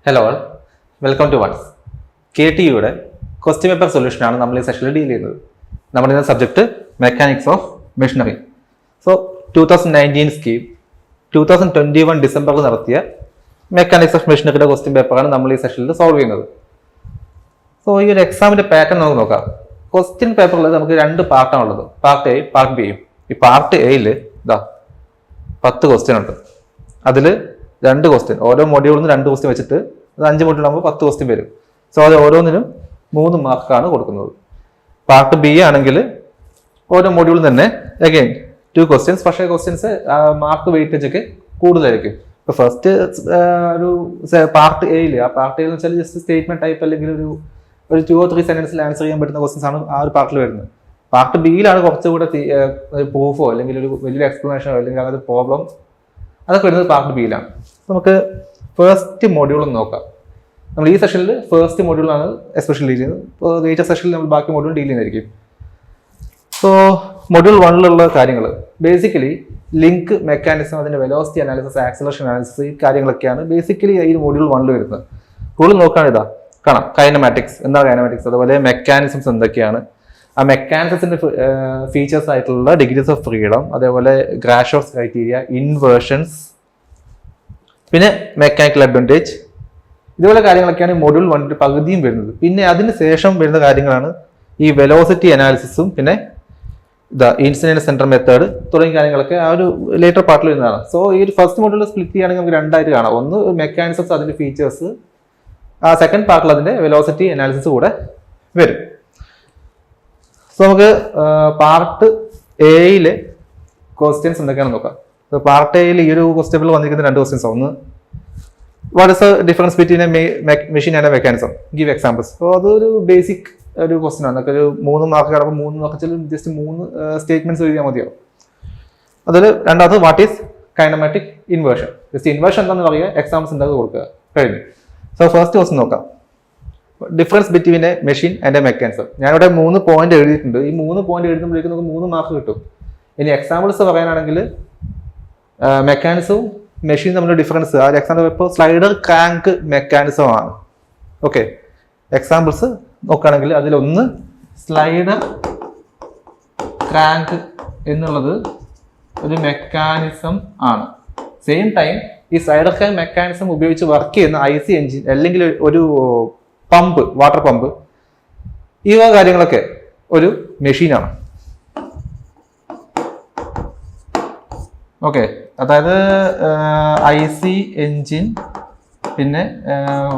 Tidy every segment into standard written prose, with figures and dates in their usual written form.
Hello all, welcome to ones. KTUയുടെ question paper സൊല്യൂഷനാണ് നമ്മൾ ഈ സെഷനിൽ ഡീൽ ചെയ്യുന്നത്. നമ്മുടെ ഇന്നത്തെ subject mechanics of machinery. So 2019 scheme 2021 ഡിസംബറിൽ നടത്തിയ മെക്കാനിക്സ് ഓഫ് മെഷീനറിയുടെ ക്വസ്റ്റ്യൻ പേപ്പറാണ് നമ്മൾ ഈ സെഷനിൽ സോൾവ് ചെയ്യുന്നത്. സോ ഈ ഒരു എക്സാമിന്റെ പാറ്റേൺ നമുക്ക് നോക്കാം. ക്വസ്റ്റ്യൻ പേപ്പറിൽ നമുക്ക് രണ്ട് പാർട്ടാണുള്ളത്, പാർട്ട് എ പാർട്ട് ബിയും. ഈ പാർട്ട് എയിൽ 10 ക്വസ്റ്റ്യൻ ഉണ്ട്. അതിൽ 2 ക്വസ്റ്റ്യൻ, ഓരോ മൊഡ്യൂളിൽ നിന്ന് 2 ക്വസ്റ്റ്യൻ വെച്ചിട്ട് അത് 5 മൊഡ്യൂൾ ആകുമ്പോൾ 10 ക്വസ്റ്റ്യൻ വരും. സോ അത് ഓരോന്നിനും 3 മാർക്കാണ് കൊടുക്കുന്നത്. പാർട്ട് ബി ആണെങ്കിൽ ഓരോ മൊഡ്യൂളിൽ തന്നെ അഗൈൻ 2 ക്വസ്റ്റ്യൻസ്, പക്ഷേ ക്വസ്റ്റ്യൻസ് മാർക്ക് വെയിറ്റേജ് ഒക്കെ കൂടുതലായിരിക്കും. ഇപ്പോൾ ഫസ്റ്റ് ഒരു പാർട്ട് എയിൽ, ആ പാർട്ട് എയിൽ എന്ന് വെച്ചാൽ ജസ്റ്റ് സ്റ്റേറ്റ്മെന്റ് ടൈപ്പ് അല്ലെങ്കിൽ ഒരു 2 or 3 സെന്റൻസിൽ ആൻസർ ചെയ്യാൻ പറ്റുന്ന ക്വസ്റ്റ്യൻസ് ആണ് ആ ഒരു പാർട്ടിൽ വരുന്നത്. പാർട്ട് ബിയിലാണ് കുറച്ചുകൂടെ പ്രൂഫോ അല്ലെങ്കിൽ ഒരു വലിയൊരു എക്സ്പ്ലനേഷനോ അല്ലെങ്കിൽ അങ്ങനത്തെ പ്രോബ്ലം അതൊക്കെ വരുന്നത് പാർട്ട് ബിയിലാണ്. നമുക്ക് ഫസ്റ്റ് മൊഡ്യൂൾ നോക്കാം. നമ്മൾ ഈ സെഷനിൽ ഫസ്റ്റ് മൊഡ്യൂളാണ് എസ്പെഷ്യലി ഡീൽ ചെയ്യുന്നത്. ഇപ്പോൾ ലേറ്റർ സെഷനിൽ നമ്മൾ ബാക്കി മൊഡ്യൂൾ ഡീൽ ചെയ്യുന്നതായിരിക്കും. സോ മൊഡ്യൂൾ 1 കാര്യങ്ങൾ ബേസിക്കലി ലിങ്ക് മെക്കാനിസം, അതിന്റെ വെലോസിറ്റി അനാലിസിസ്, ആക്സലറേഷൻ അനാലിസിസ്, ഈ കാര്യങ്ങളൊക്കെയാണ് ബേസിക്കലി ഈ മൊഡ്യൂൾ 1 വരുന്നത്. കൂടുതൽ നോക്കുകയാണ് കാണാം കൈനമാറ്റിക്സ്, എന്താണ് കൈനമാറ്റിക്സ്, അതുപോലെ മെക്കാനിസംസ് എന്തൊക്കെയാണ്, ആ മെക്കാനിസത്തിന്റെ ഫീച്ചേഴ്സ് ആയിട്ടുള്ള ഡിഗ്രീസ് ഓഫ് ഫ്രീഡം, അതേപോലെ ഗ്രാഷോഫ്സ് ക്രൈറ്റീരിയ, ഇൻവേർഷൻസ്, പിന്നെ മെക്കാനിക്കൽ അഡ്വാൻറ്റേജ്, ഇതുപോലെ കാര്യങ്ങളൊക്കെയാണ് മൊഡ്യൂൾ 1 പകുതിയും വരുന്നത്. പിന്നെ അതിന് ശേഷം വരുന്ന കാര്യങ്ങളാണ് ഈ വെലോസിറ്റി അനാലിസിസും പിന്നെ ഇൻസിഡന്റ് സെന്റർ മെത്തേഡ് തുടങ്ങിയ കാര്യങ്ങളൊക്കെ ആ ഒരു ലേറ്റർ പാർട്ടിൽ വരുന്നതാണ്. സോ ഈ ഒരു ഫസ്റ്റ് മൊഡ്യൂൾ സ്പ്ലിറ്റ് ചെയ്യുകയാണെങ്കിൽ നമുക്ക് 2 ആയിട്ട് കാണാം. ഒന്ന് മെക്കാനിസംസ്, അതിന്റെ ഫീച്ചേഴ്സ്, ആ സെക്കൻഡ് പാർട്ടിൽ അതിന്റെ വെലോസിറ്റി അനാലിസിസ് കൂടെ വരും. സോ നമുക്ക് പാർട്ട് എയിലെ ക്വസ്റ്റ്യൻസ് എന്തൊക്കെയാണെന്ന് നോക്കാം. പാർട്ട് എയിൽ ഈ ഒരു ക്വസ്റ്റ്യൻ പേപ്പറിൽ വന്നിരിക്കുന്ന 2 ക്വസ്റ്റ്യൻസ്. ഒന്ന്, what is the difference between A machine and A mechanism, give examples. So അതൊരു ബേസിക് ഒരു ക്വസ്റ്റ്യൻ ആണ്. ഒരു 3 മാർക്ക് കിടക്കുമ്പോൾ 3 മാർക്ക് ജസ്റ്റ് 3 സ്റ്റേറ്റ്മെന്റ്സ് എഴുതിയാൽ മതിയോ. അതിൽ രണ്ടാമത് what is kinematic inversion, just inversion എന്താണെന്ന് പറയുക, എക്സാമ്പിൾസ് എന്താണെന്ന് കൊടുക്കുക, കഴിഞ്ഞു. സോ ഫസ്റ്റ് ക്വസ്റ്റ്യൻ നോക്കാം. Difference between A machine and A mechanism. ഞാനിവിടെ 3 പോയിന്റ് എഴുതിയിട്ടുണ്ട്. ഈ 3 പോയിന്റ് എഴുതുമ്പോഴേക്കും നമുക്ക് 3 മാർക്ക് കിട്ടും. ഇനി എക്സാമ്പിൾസ് പറയാനാണെങ്കിൽ മെക്കാനിസവും മെഷീൻ തമ്മിലുള്ള ഡിഫറൻസ്, ആ എക്സാമ്പിൾ ഇപ്പോൾ സ്ലൈഡർ ക്രാങ്ക് മെക്കാനിസം ആണ്. ഓക്കെ, എക്സാമ്പിൾസ് നോക്കുകയാണെങ്കിൽ അതിലൊന്ന് സ്ലൈഡർ ക്രാങ്ക് എന്നുള്ളത് ഒരു മെക്കാനിസം ആണ്. സെയിം ടൈം ഈ സ്ലൈഡർ ക്രാങ്ക് മെക്കാനിസം ഉപയോഗിച്ച് വർക്ക് ചെയ്യുന്ന IC എഞ്ചിൻ അല്ലെങ്കിൽ ഒരു പമ്പ്, വാട്ടർ പമ്പ്, ഈ കാര്യങ്ങളൊക്കെ ഒരു മെഷീനാണ്. ഓക്കെ, അതായത് IC എഞ്ചിൻ പിന്നെ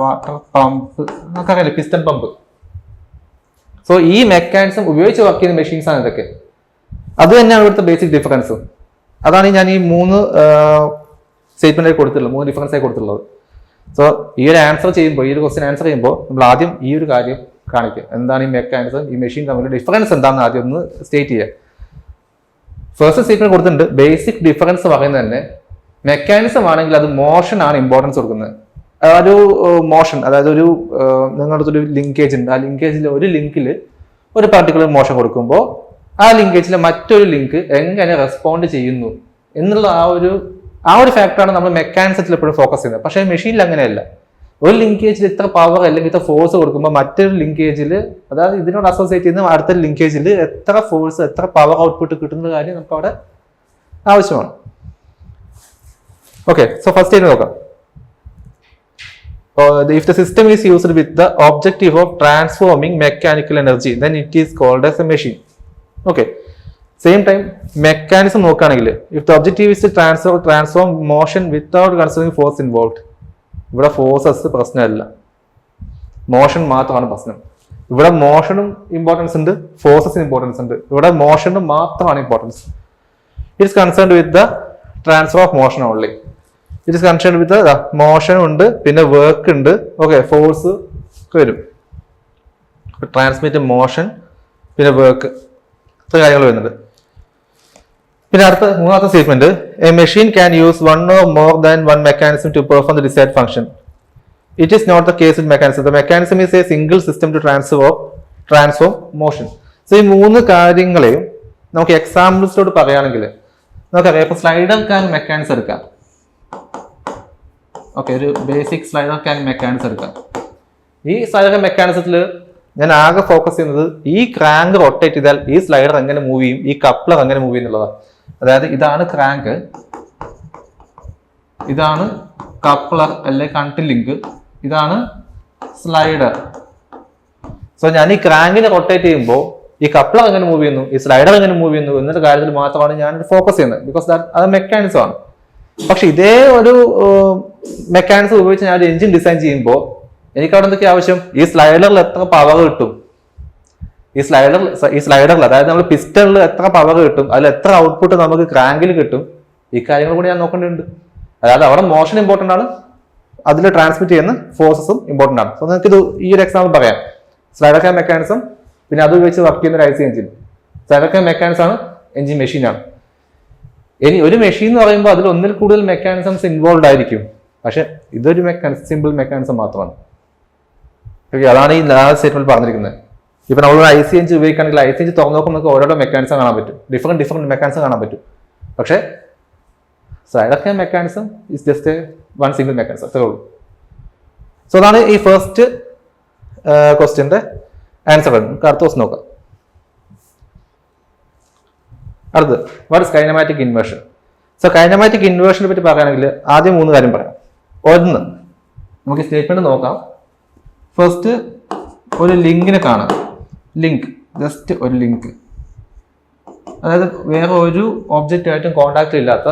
വാട്ടർ പമ്പ് നമുക്കറിയാലോ, പിസ്റ്റൺ പമ്പ്. സോ ഈ മെക്കാനിസം ഉപയോഗിച്ച് വർക്ക് ചെയ്യുന്ന മെഷീൻസ് ആണ് ഇതൊക്കെ. അത് തന്നെയാണ് ഇവിടുത്തെ ബേസിക് ഡിഫറൻസും. അതാണ് ഞാൻ ഈ 3 സ്റ്റേറ്റ്മെന്റ് ആയി കൊടുത്തിട്ടുള്ളത്, 3 ഡിഫറൻസ് ആയി കൊടുത്തിട്ടുള്ളത്. സോ ഈ ഒരു ആൻസർ ചെയ്യുമ്പോൾ, ഈ ഒരു ക്വസ്റ്റ്യൻ ആൻസർ ചെയ്യുമ്പോൾ നമ്മൾ ആദ്യം ഈ ഒരു കാര്യം കാണിക്കുക, എന്താണ് ഈ മെക്കാനിസം, ഈ മെഷീൻ തമ്മിലുള്ള ഡിഫറൻസ് എന്താണെന്ന് ആദ്യം ഒന്ന് സ്റ്റേറ്റ് ചെയ്യുക. ഫസ്റ്റ് സ്റ്റേറ്റ്മെന്റ് കൊടുത്തിട്ടുണ്ട്. ബേസിക് ഡിഫറൻസ് പറയുന്നത് തന്നെ മെക്കാനിസം ആണെങ്കിൽ അത് മോഷൻ ആണ് ഇമ്പോർട്ടൻസ് കൊടുക്കുന്നത്. ഒരു മോഷൻ, അതായത് ഒരു നിങ്ങളുടെ അടുത്തൊരു ലിങ്കേജ് ഉണ്ട്. ആ ലിങ്കേജിൽ ഒരു ലിങ്കിൽ ഒരു പർട്ടിക്കുലർ മോഷൻ കൊടുക്കുമ്പോൾ ആ ലിങ്കേജിലെ മറ്റൊരു ലിങ്ക് എങ്ങനെ റെസ്പോണ്ട് ചെയ്യുന്നു എന്നുള്ള ആ ഒരു ഫാക്ടറാണ് നമ്മൾ മെക്കാനിസത്തിൽ എപ്പോഴും ഫോക്കസ് ചെയ്യുന്നത്. പക്ഷേ മെഷീനിൽ അങ്ങനെയല്ല. ഒരു ലിങ്കേജിൽ ഇത്ര പവർ അല്ലെങ്കിൽ ഇത്ര ഫോഴ്സ് കൊടുക്കുമ്പോൾ മറ്റൊരു ലിങ്കേജിൽ, അതായത് ഇതിനോട് അസോസിയേറ്റ് ചെയ്യുന്ന അടുത്ത ലിങ്കേജിൽ എത്ര ഫോഴ്സ്, എത്ര പവർ ഔട്ട്പുട്ട് കിട്ടുന്ന കാര്യം നമുക്ക് അവിടെ ആവശ്യമാണ്. ഓക്കെ, സോ ഫസ്റ്റ് ആയിട്ട് നോക്കാം. If the system is used with the objective of transforming mechanical energy, then it is called as a machine. Okay. Same time mechanism നോക്കുകയാണെങ്കിൽ, if the objective is to transform motion without considering force involve. ഇവിടെ forces പ്രശ്നമല്ല, motion മാത്രമാണ് പ്രശ്നം. ഇവിടെ മോഷനും importance ഉണ്ട്, ഫോഴ്സസിന് importance ഉണ്ട്. ഇവിടെ മോഷനും മാത്രമാണ് importance. It's concerned with the transfer of motion only. It's concerned with motion ഉണ്ട്, പിന്നെ വർക്ക് ഉണ്ട്. ഓക്കെ, ഫോഴ്സ് വരും, ട്രാൻസ്മിറ്റ് മോഷൻ, പിന്നെ വർക്ക്, ഇത്ര കാര്യങ്ങൾ വരുന്നുണ്ട്. പിന്നെ അടുത്ത 3ാമത്തെ statement, a machine can use 1 or more than 1 mechanism to perform the desired function. It is not the case with mechanism. The mechanism is a single system to transform motion. So ഈ 3 കാര്യങ്ങളെയും നമുക്ക് എക്സാമ്പിൾസിലോട്ട് പറയുകയാണെങ്കിൽ നമുക്കറിയാം. ഇപ്പൊ slider crank mechanism എടുക്കാം. Okay, ഒരു basic slider ക്യാങ്ക് mechanism എടുക്കാം. ഈ സ്ലൈഡർ ക്യാങ്ക് മെക്കാനിസത്തിൽ ഞാൻ ആകെ ഫോക്കസ് ചെയ്യുന്നത് ഈ ക്രാങ്ക് റൊട്ടേറ്റ് ചെയ്താൽ ഈ സ്ലൈഡർ എങ്ങനെ മൂവ് ചെയ്യും, ഈ കപ്ലർ എങ്ങനെ മൂവ് ചെയ്യും എന്നുള്ളതാണ്. അതായത് ഇതാണ് ക്രാങ്ക്, ഇതാണ് കപ്ലർ അല്ലെ കണക്ട് ലിങ്ക്, ഇതാണ് സ്ലൈഡർ. സോ ഞാൻ ഈ ക്രാങ്കിനെ റൊട്ടേറ്റ് ചെയ്യുമ്പോൾ ഈ കപ്ലർ എങ്ങനെ മൂവ് ചെയ്യുന്നു, ഈ സ്ലൈഡർ എങ്ങനെ മൂവ് ചെയ്യുന്നു എന്നൊരു കാര്യത്തിൽ മാത്രമാണ് ഞാൻ ഫോക്കസ് ചെയ്യുന്നത്. ബിക്കോസ് അത് മെക്കാനിസം ആണ്. പക്ഷെ ഇതേ ഒരു മെക്കാനിസം ഉപയോഗിച്ച് ഞാൻ ഒരു എഞ്ചിൻ ഡിസൈൻ ചെയ്യുമ്പോൾ എനിക്ക് അവിടെ എന്തൊക്കെ ആവശ്യം, ഈ സ്ലൈഡറിൽ എത്ര പവർ കിട്ടും, ഈ സ്ലൈഡറിൽ അതായത് നമ്മൾ പിസ്റ്റണിൽ എത്ര പവർ കിട്ടും, അതിൽ എത്ര ഔട്ട്പുട്ട് നമുക്ക് ക്രാങ്കിൽ കിട്ടും, ഈ കാര്യങ്ങൾ കൂടി ഞാൻ നോക്കേണ്ടതുണ്ട്. അതായത് അവിടെ മോഷൻ ഇമ്പോർട്ടൻ്റ് ആണ്, അതിൽ ട്രാൻസ്മിറ്റ് ചെയ്യുന്ന ഫോഴ്സസും ഇമ്പോർട്ടൻ്റ് ആണ്. സോ നിങ്ങൾക്ക് ഇത് ഈ ഒരു എക്സാമ്പിൾ പറയാം. സ്ലൈഡർ ക്യാം മെക്കാനിസം, പിന്നെ അത് ഉപയോഗിച്ച് വർക്ക് ചെയ്യുന്ന ഒരു IC engine. Slider cam mechanism ആണ്, എഞ്ചിൻ മെഷീനാണ്. ഇനി ഒരു മെഷീൻ എന്ന് പറയുമ്പോൾ അതിൽ ഒന്നിൽ കൂടുതൽ മെക്കാനിസംസ് ഇൻവോൾവ് ആയിരിക്കും. പക്ഷെ ഇതൊരു സിമ്പിൾ മെക്കാനിസം മാത്രമാണ്. അതാണ് ഈ സ്റ്റേറ്റ്മെന്റ് പറഞ്ഞിരിക്കുന്നത്. ഇപ്പൊ നമ്മൾ IC എഞ്ചിൻ ഉപയോഗിക്കുകയാണെങ്കിൽ IC എഞ്ചിൻ തുറന്നു നോക്കുമ്പോൾ നമുക്ക് ഓരോ മെക്കാനിസം കാണാൻ പറ്റും, ഡിഫറെന്റ് മെക്കാനിസം കാണാൻ പറ്റും. പക്ഷെ slider cam mechanism is just one single mechanism, അത്രേ ഉള്ളൂ. സോ അതാണ് ഈ ഫസ്റ്റ് ക്വസ്റ്റ്യന്റെ ആൻസർ. നമുക്ക് അടുത്ത ക്വസ്റ്റ്യൻ നോക്കാം. അടുത്ത്, what is kinematic inversion? So kinematic ഇൻവേർഷനെ പറ്റി പറയുകയാണെങ്കിൽ ആദ്യം 3 കാര്യം പറയാം. ഒന്ന്, നമുക്ക് സ്റ്റേറ്റ്മെന്റ് നോക്കാം. ഫസ്റ്റ് ഒരു ലിങ്കിനെ കാണാം. ലിങ്ക്, ജസ്റ്റ് ഒരു ലിങ്ക്, അതായത് വേറെ ഒരു ഒബ്ജക്റ്റ് ആയിട്ടും കോണ്ടാക്ട് ഇല്ലാത്ത,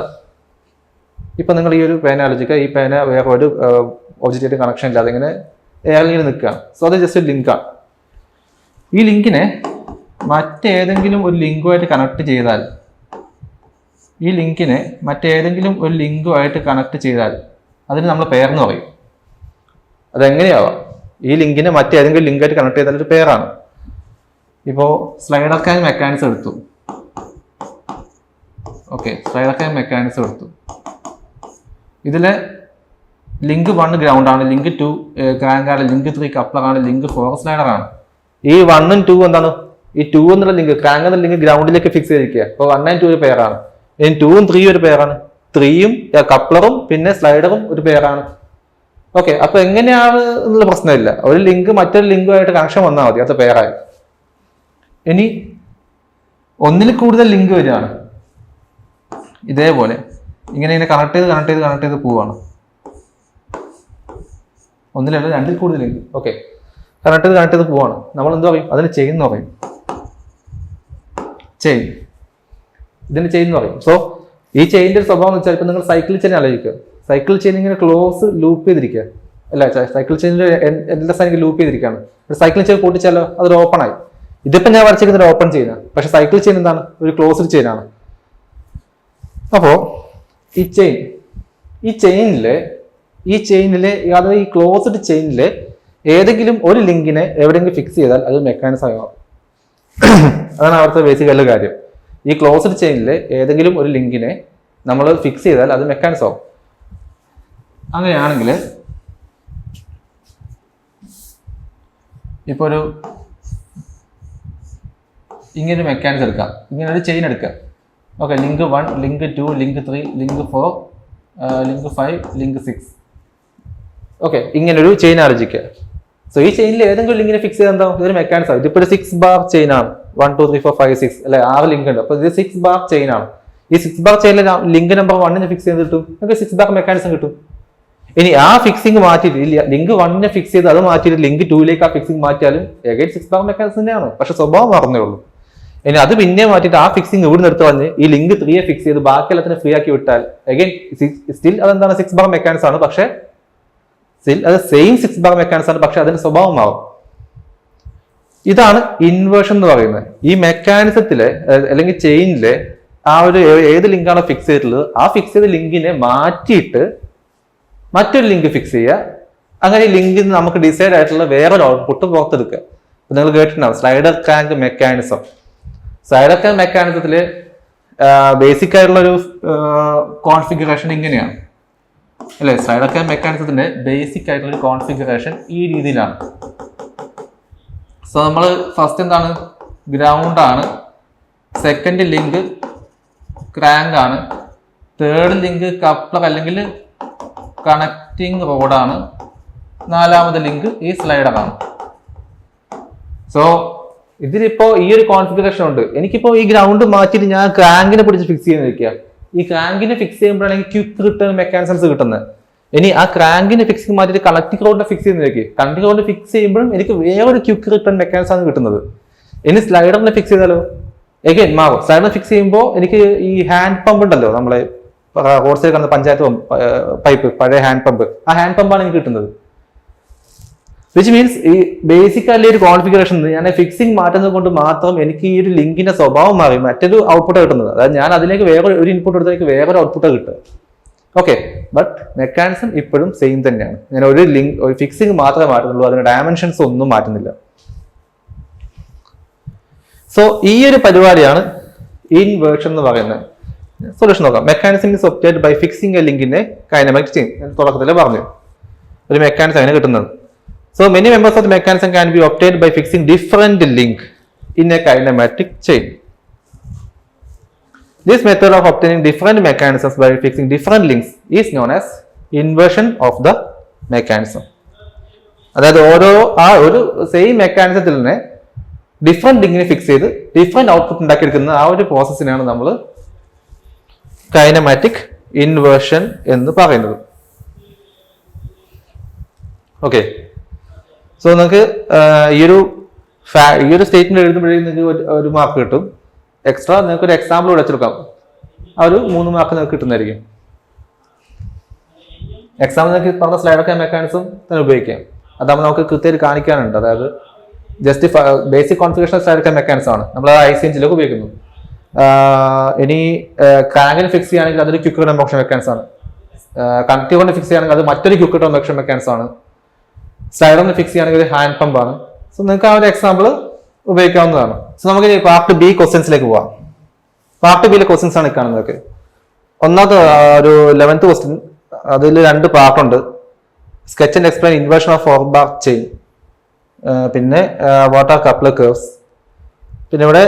ഇപ്പൊ നിങ്ങൾ ഈ ഒരു പേന ആലോചിക്കുക, ഈ പേന വേറെ ഒരു ഒബ്ജക്റ്റ് ആയിട്ട് കണക്ഷൻ ഇല്ലാതെ ഇങ്ങനെ എയർലൈനിൽ നിൽക്കുകയാണ്. സോ അത് ജസ്റ്റ് ഒരു ലിങ്കാണ്. ഈ ലിങ്കിനെ മറ്റേതെങ്കിലും ഒരു ലിങ്കുമായിട്ട് കണക്ട് ചെയ്താൽ, ഈ ലിങ്കിനെ മറ്റേതെങ്കിലും ഒരു ലിങ്കുമായിട്ട് കണക്ട് ചെയ്താൽ അതിന് നമ്മൾ പേരെന്ന് പറയും. അതെങ്ങനെയാവാം, ഈ ലിങ്കിനെ മറ്റേതെങ്കിലും ലിങ്കായിട്ട് കണക്ട് ചെയ്താൽ ഒരു പേരാണ്. ഇപ്പോൾ സ്ലൈഡർ ക്യാം മെക്കാനിസം എടുത്തു. ഓക്കെ, സ്ലൈഡർ ക്യാം മെക്കാനിസം എടുത്തു. ഇതിലെ ലിങ്ക് 1 ഗ്രൗണ്ട് ആണ്, ലിങ്ക് 2 ക്രാങ്ക് ആണ്, ലിങ്ക് 3 കപ്ലർ ആണ്, ലിങ്ക് 4 സ്ലൈഡർ ആണ്. ഈ 1 ഉം 2 എന്താണ്, ഈ 2 എന്നുള്ള ലിങ്ക്, ക്രാങ്ക് എന്ന ലിങ്ക് ഗ്രൗണ്ടിലേക്ക് ഫിക്സ് ചെയ്തിരിക്കുക. അപ്പോൾ 1 and 2 ഒരു പേരാണ്. ഇനി 2 ഉം 3 ഒരു പേരാണ്, 3യും കപ്ലറും പിന്നെ സ്ലൈഡറും ഒരു പേരാണ്. ഓക്കെ, അപ്പൊ എങ്ങനെയാണ് എന്നുള്ള പ്രശ്നമില്ല. ഒരു ലിങ്ക് മറ്റൊരു ലിങ്കുമായിട്ട് കണക്ഷൻ വന്നാൽ മതി, അത് പേരായി. ഇനി ഒന്നിൽ കൂടുതൽ ലിങ്ക് വരികയാണ്, ഇതേപോലെ ഇങ്ങനെ കണക്ട് ചെയ്ത് പോവാണ്. ഒന്നിലല്ല 2ൽ കൂടുതൽ ലിങ്ക്. ഓക്കെ, കണക്ട് ചെയ്ത് പോവാണ്. നമ്മൾ എന്ത് പറയും, അതിന് ചെയിൻ എന്ന് പറയും. ചെയിൻ, ഇതിന് ചെയിൻ എന്ന് പറയും. സോ ഈ ചെയിൻ്റെ ഒരു സ്വഭാവം എന്ന് വെച്ചാൽ, ഇപ്പൊ നിങ്ങൾ സൈക്കിൾ ചെയിൻ ആലോചിക്കുക. സൈക്കിൾ ചെയിൻ ഇങ്ങനെ ക്ലോസ് ലൂപ്പ് ചെയ്തിരിക്കുക, അല്ല സൈക്കിൾ ചെയിനിന്റെ എല്ലാ സാധനം ലൂപ്പ് ചെയ്തിരിക്കുകയാണ്. സൈക്കിൾ ചെയിൻ പൊട്ടിച്ചാലോ അതൊരു ഓപ്പൺ ആയി. ഇതിപ്പോ ഞാൻ വരച്ചിരിക്കുന്ന ഒരു ഓപ്പൺ ചെയിനാണ്, പക്ഷെ സൈക്കിൾ ചെയിൻ എന്താണ്, ഒരു ക്ലോസ്ഡ് ചെയിനാണ്. അപ്പോ ഈ ചെയിനിലെ അതായത് ഈ ക്ലോസ്ഡ് ചെയിനിലെ ഏതെങ്കിലും ഒരു ലിങ്കിനെ എവിടെയെങ്കിലും ഫിക്സ് ചെയ്താൽ അത് മെക്കാനിസം ആകും. അതാണ് അവിടുത്തെ ബേസിക് ആയിട്ടുള്ള കാര്യം. ഈ ക്ലോസ്ഡ് ചെയിനിലെ ഏതെങ്കിലും ഒരു ലിങ്കിനെ നമ്മൾ ഫിക്സ് ചെയ്താൽ അത് മെക്കാനിസം ആവും. അങ്ങനെയാണെങ്കിൽ ഇപ്പോൾ ഇങ്ങനൊരു മെക്കാനിസം എടുക്കാം, ഇങ്ങനെ ഒരു ചെയിൻ എടുക്കാം. Okay, link 1, link 2, link 3, link 4, link 5, link 6. Okay, ഇങ്ങനൊരു ചെയിൻ ആലോചിക്കുക. സോ ഈ ചെയിനിൽ ഏതെങ്കിലും ലിങ്കിനെ ഫിക്സ് ചെയ്താൽ എന്താ, ഇതൊരു മെക്കാനിസം. ഇതിപ്പോൾ ഒരു 6 ബാർ ചെയിൻ ആണ്. 1 2 3 4 5 6 അല്ലെ, 6 ലിങ്ക് ഉണ്ട്. അപ്പൊ ഇത് 6 ബാർ ചെയിൻ ആണ്. ഈ 6 ബാർ ചെയിനിൽ ലിങ്ക് നമ്പർ 1 ഫിക്സ് ചെയ്ത് കിട്ടും, നമുക്ക് 6 ബാർ മെക്കാനിസം കിട്ടും. ഇനി ആ ഫിക്സിംഗ് മാറ്റിയിട്ട് ലിങ്ക് 1 ഫിക്സ് ചെയ്ത് അത് മാറ്റിയിട്ട് ലിങ്ക് 2ലേക്ക് ആ ഫിക്സിംഗ് മാറ്റിയാലും എഗൈൻ 6 ബാർ മെക്കാനിസം തന്നെയാണ്, പക്ഷെ സ്വഭാവം മാറുന്നേ ഉള്ളൂ. ഇനി അത് പിന്നെ മാറ്റിയിട്ട് ആ ഫിക്സിംഗ് ഇവിടെ നിർത്തി പറഞ്ഞ് ഈ ലിങ്ക് 3 ഫിക്സ് ചെയ്ത് ബാക്കി എല്ലാത്തിനെ ഫ്രീ ആക്കി വിട്ടാൽ എഗൈൻ സ്റ്റിൽ അതെന്താണ് 6 ബാർ മെക്കാനിസം ആണ്, പക്ഷെ സ്റ്റിൽ അത് സെയിം 6 ബാർ മെക്കാനിസം ആണ്, പക്ഷെ അതിന്റെ സ്വഭാവം മാറും. ഇതാണ് ഇൻവേർഷൻ എന്ന് പറയുന്നത്. ഈ മെക്കാനിസത്തിലെ അല്ലെങ്കിൽ ചെയിനിലെ ആ ഒരു ഏത് ലിങ്കാണോ ഫിക്സ് ചെയ്തിട്ടുള്ളത് ആ ഫിക്സ് ചെയ്ത ലിങ്കിനെ മാറ്റിയിട്ട് മറ്റൊരു ലിങ്ക് ഫിക്സ് ചെയ്യുക. അങ്ങനെ ഈ ലിങ്കിൽ നമുക്ക് ഡിസൈഡ് ആയിട്ടുള്ള വേറൊരു ഔട്ട്പുട്ട് പുറത്തെടുക്കുക. നിങ്ങൾ കേട്ടിട്ടുണ്ടാവും slider crank mechanism. Slider crank മെക്കാനിസത്തില് ബേസിക് ആയിട്ടുള്ള ഒരു കോൺഫിഗറേഷൻ ഇങ്ങനെയാണ് അല്ലെ. സ്ലൈഡർ ക്രാങ്ക് മെക്കാനിസത്തിന്റെ ബേസിക് ആയിട്ടുള്ള ഒരു കോൺഫിഗറേഷൻ ഈ രീതിയിലാണ്. സോ നമ്മൾ ഫസ്റ്റ് എന്താണ്, ഗ്രൗണ്ട് ആണ്, സെക്കൻഡ് ലിങ്ക് ക്രാങ്ക് ആണ്, തേർഡ് ലിങ്ക് കപ്ലർ അല്ലെങ്കിൽ കണക്ട് കണക്റ്റിംഗ് റോഡാണ്. നാലാമത്തെ ലിങ്ക് ഈ സ്ലൈഡറാണ്. സോ ഇതിലിപ്പോ ഈ ഒരു കോൺഫിഗറേഷൻ ഉണ്ട്. എനിക്കിപ്പോ ഈ ഗ്രൗണ്ട് മാറ്റിയിട്ട് ഞാൻ ക്രാങ്കിനെ പിടിച്ച് ഫിക്സ് ചെയ്യുന്ന വെക്കുക. ഈ ക്രാങ്കിനെ ഫിക്സ് ചെയ്യുമ്പോഴാണ് എനിക്ക് ക്വിക്ക് റിട്ടേൺ മെക്കാനിസംസ് കിട്ടുന്നത്. ഇനി ആ ക്രാങ്കിനെ ഫിക്സ് മാറ്റിയിട്ട് കണക്റ്റിംഗ് റോഡിനെ ഫിക്സ് ചെയ്യുന്ന വെക്കുക. കണക്റ്റിംഗ് റോഡിനെ ഫിക്സ് ചെയ്യുമ്പോഴും എനിക്ക് വേറൊരു ക്വിക്ക് റിട്ടേൺ മെക്കാനിസം ആണ് കിട്ടുന്നത്. ഇനി സ്ലൈഡറിനെ ഫിക്സ് ചെയ്താലോ എഗൈൻ മാറും. സ്ലൈഡറിനെ ഫിക്സ് ചെയ്യുമ്പോൾ എനിക്ക് ഈ ഹാൻഡ് പമ്പ് ഉണ്ടല്ലോ, നമ്മളെ റോഡ് സൈഡ് കാണുന്ന പഞ്ചായത്ത് പൈപ്പ്, പഴയ ഹാൻഡ് പമ്പ്, ആ ഹാൻഡ് പമ്പാണ് എനിക്ക് കിട്ടുന്നത്. വിച്ച് മീൻസ് ഈ ബേസിക്കലി ഒരു കോൺഫിഗറേഷൻ ഞാൻ ഫിക്സിംഗ് മാറ്റുന്നത് കൊണ്ട് മാത്രം എനിക്ക് ഈ ഒരു ലിങ്കിന്റെ സ്വഭാവം മാറി മറ്റൊരു ഔട്ട്പുട്ട് കിട്ടുന്നത്. അതായത് ഞാൻ അതിലേക്ക് വേറെ ഒരു ഇൻപുട്ട് എടുത്തേക്ക് വേറൊരു ഔട്ട്പുട്ട് കിട്ടുക. ഓക്കെ, ബട്ട് മെക്കാനിസം ഇപ്പോഴും സെയിം തന്നെയാണ്. ഞാൻ ഒരു ലിങ്ക് ഒരു ഫിക്സിംഗ് മാത്രമേ മാറ്റുന്നുള്ളൂ, അതിന് ഡയമെൻഷൻസ് ഒന്നും മാറ്റുന്നില്ല. സോ ഈ ഒരു പരിപാടിയാണ് ഇൻവേർഷൻ എന്ന് പറയുന്നത്. സൊല്യൂഷൻ നോക്കാം. Mechanism is obtained by fixing a ലിങ്കിന്റെ കൈനമാറ്റിക് ചെയിൻ. ഞാൻ തുടക്കത്തിൽ പറഞ്ഞു ഒരു മെക്കാനിസം അങ്ങനെ കിട്ടുന്നത്. So many members of the mechanism can be obtained by fixing different link in a kinematic chain. This method of obtaining different mechanisms by fixing different links is known as inversion of the mechanism. അതായത് ഒരു same മെക്കാനിസത്തിൽ തന്നെ different ലിങ്കിനെ fix ചെയ്ത് different output ഉണ്ടാക്കിയെടുക്കുന്ന ആ ഒരു പ്രോസസ്സിനാണ് നമ്മൾ kinematic inversion എന്ന് പറയുന്നത്. Okay, so നിങ്ങൾക്ക് ഈ ഒരു സ്റ്റേറ്റ്മെന്റ് എഴുതുമ്പോഴേക്കും നിങ്ങൾക്ക് ഒരു മാർക്ക് കിട്ടും. എക്സ്ട്രാ നിങ്ങൾക്ക് ഒരു എക്സാമ്പിൾ ഇവിടെ വെച്ചെടുക്കാം, ആ ഒരു 3 മാർക്ക് നിങ്ങൾക്ക് കിട്ടുന്നതായിരിക്കും. എക്സാമ്പിൾ നിങ്ങൾക്ക് പറഞ്ഞ സ്ലൈഡൊക്കെ മെക്കാനിസം തന്നെ ഉപയോഗിക്കാം. അതാകുമ്പോൾ നമുക്ക് കൃത്യമായിട്ട് കാണിക്കാനുണ്ട്. അതായത് ജസ്റ്റ് ബേസിക് കോൺഫിഗറേഷൻ സ്ലൈഡൊക്കെ മെക്കാനിസം ആണ് നമ്മൾ IC എഞ്ചിലൊക്കെ ഉപയോഗിക്കുന്നു. ഇനി ക്രാങ്കിന് ഫിക്സ് ചെയ്യുകയാണെങ്കിൽ അതൊരു ക്വിക്ക് റിട്ടേൺ ഓപ്ഷൻ മെക്കാനിസം ആണ്. കണക്റ്റീവ് കൊണ്ട് ഫിക്സ് ചെയ്യുകയാണെങ്കിൽ അത് മറ്റൊരു ക്വിക്ക് റിട്ടേൺ ഓപ്ഷൻ മെക്കാനിസം ആണ്. സ്ലൈഡറിന് ഫിക്സ് ചെയ്യുകയാണെങ്കിൽ ഒരു ഹാൻഡ് പമ്പ് ആണ്. സോ നിങ്ങൾക്ക് ആ ഒരു എക്സാമ്പിൾ ഉപയോഗിക്കാവുന്നതാണ്. സോ നമുക്ക് പാർട്ട് ബി ക്വസ്റ്റ്യൻസിലേക്ക് പോവാം. പാർട്ട് ബിയിലെ ക്വസ്റ്റ്യൻസ് ആണ് കാണുന്നതൊക്കെ. ഒന്നാമത്തെ ഒരു 11th ക്വസ്റ്റ്യൻ, അതിൽ 2 പാർട്ടുണ്ട്. Sketch and explain inversion of 4-bar chain, പിന്നെ വാട്ട് ആർ കപ്ലർ കർവ്സ്. പിന്നെ ഇവിടെ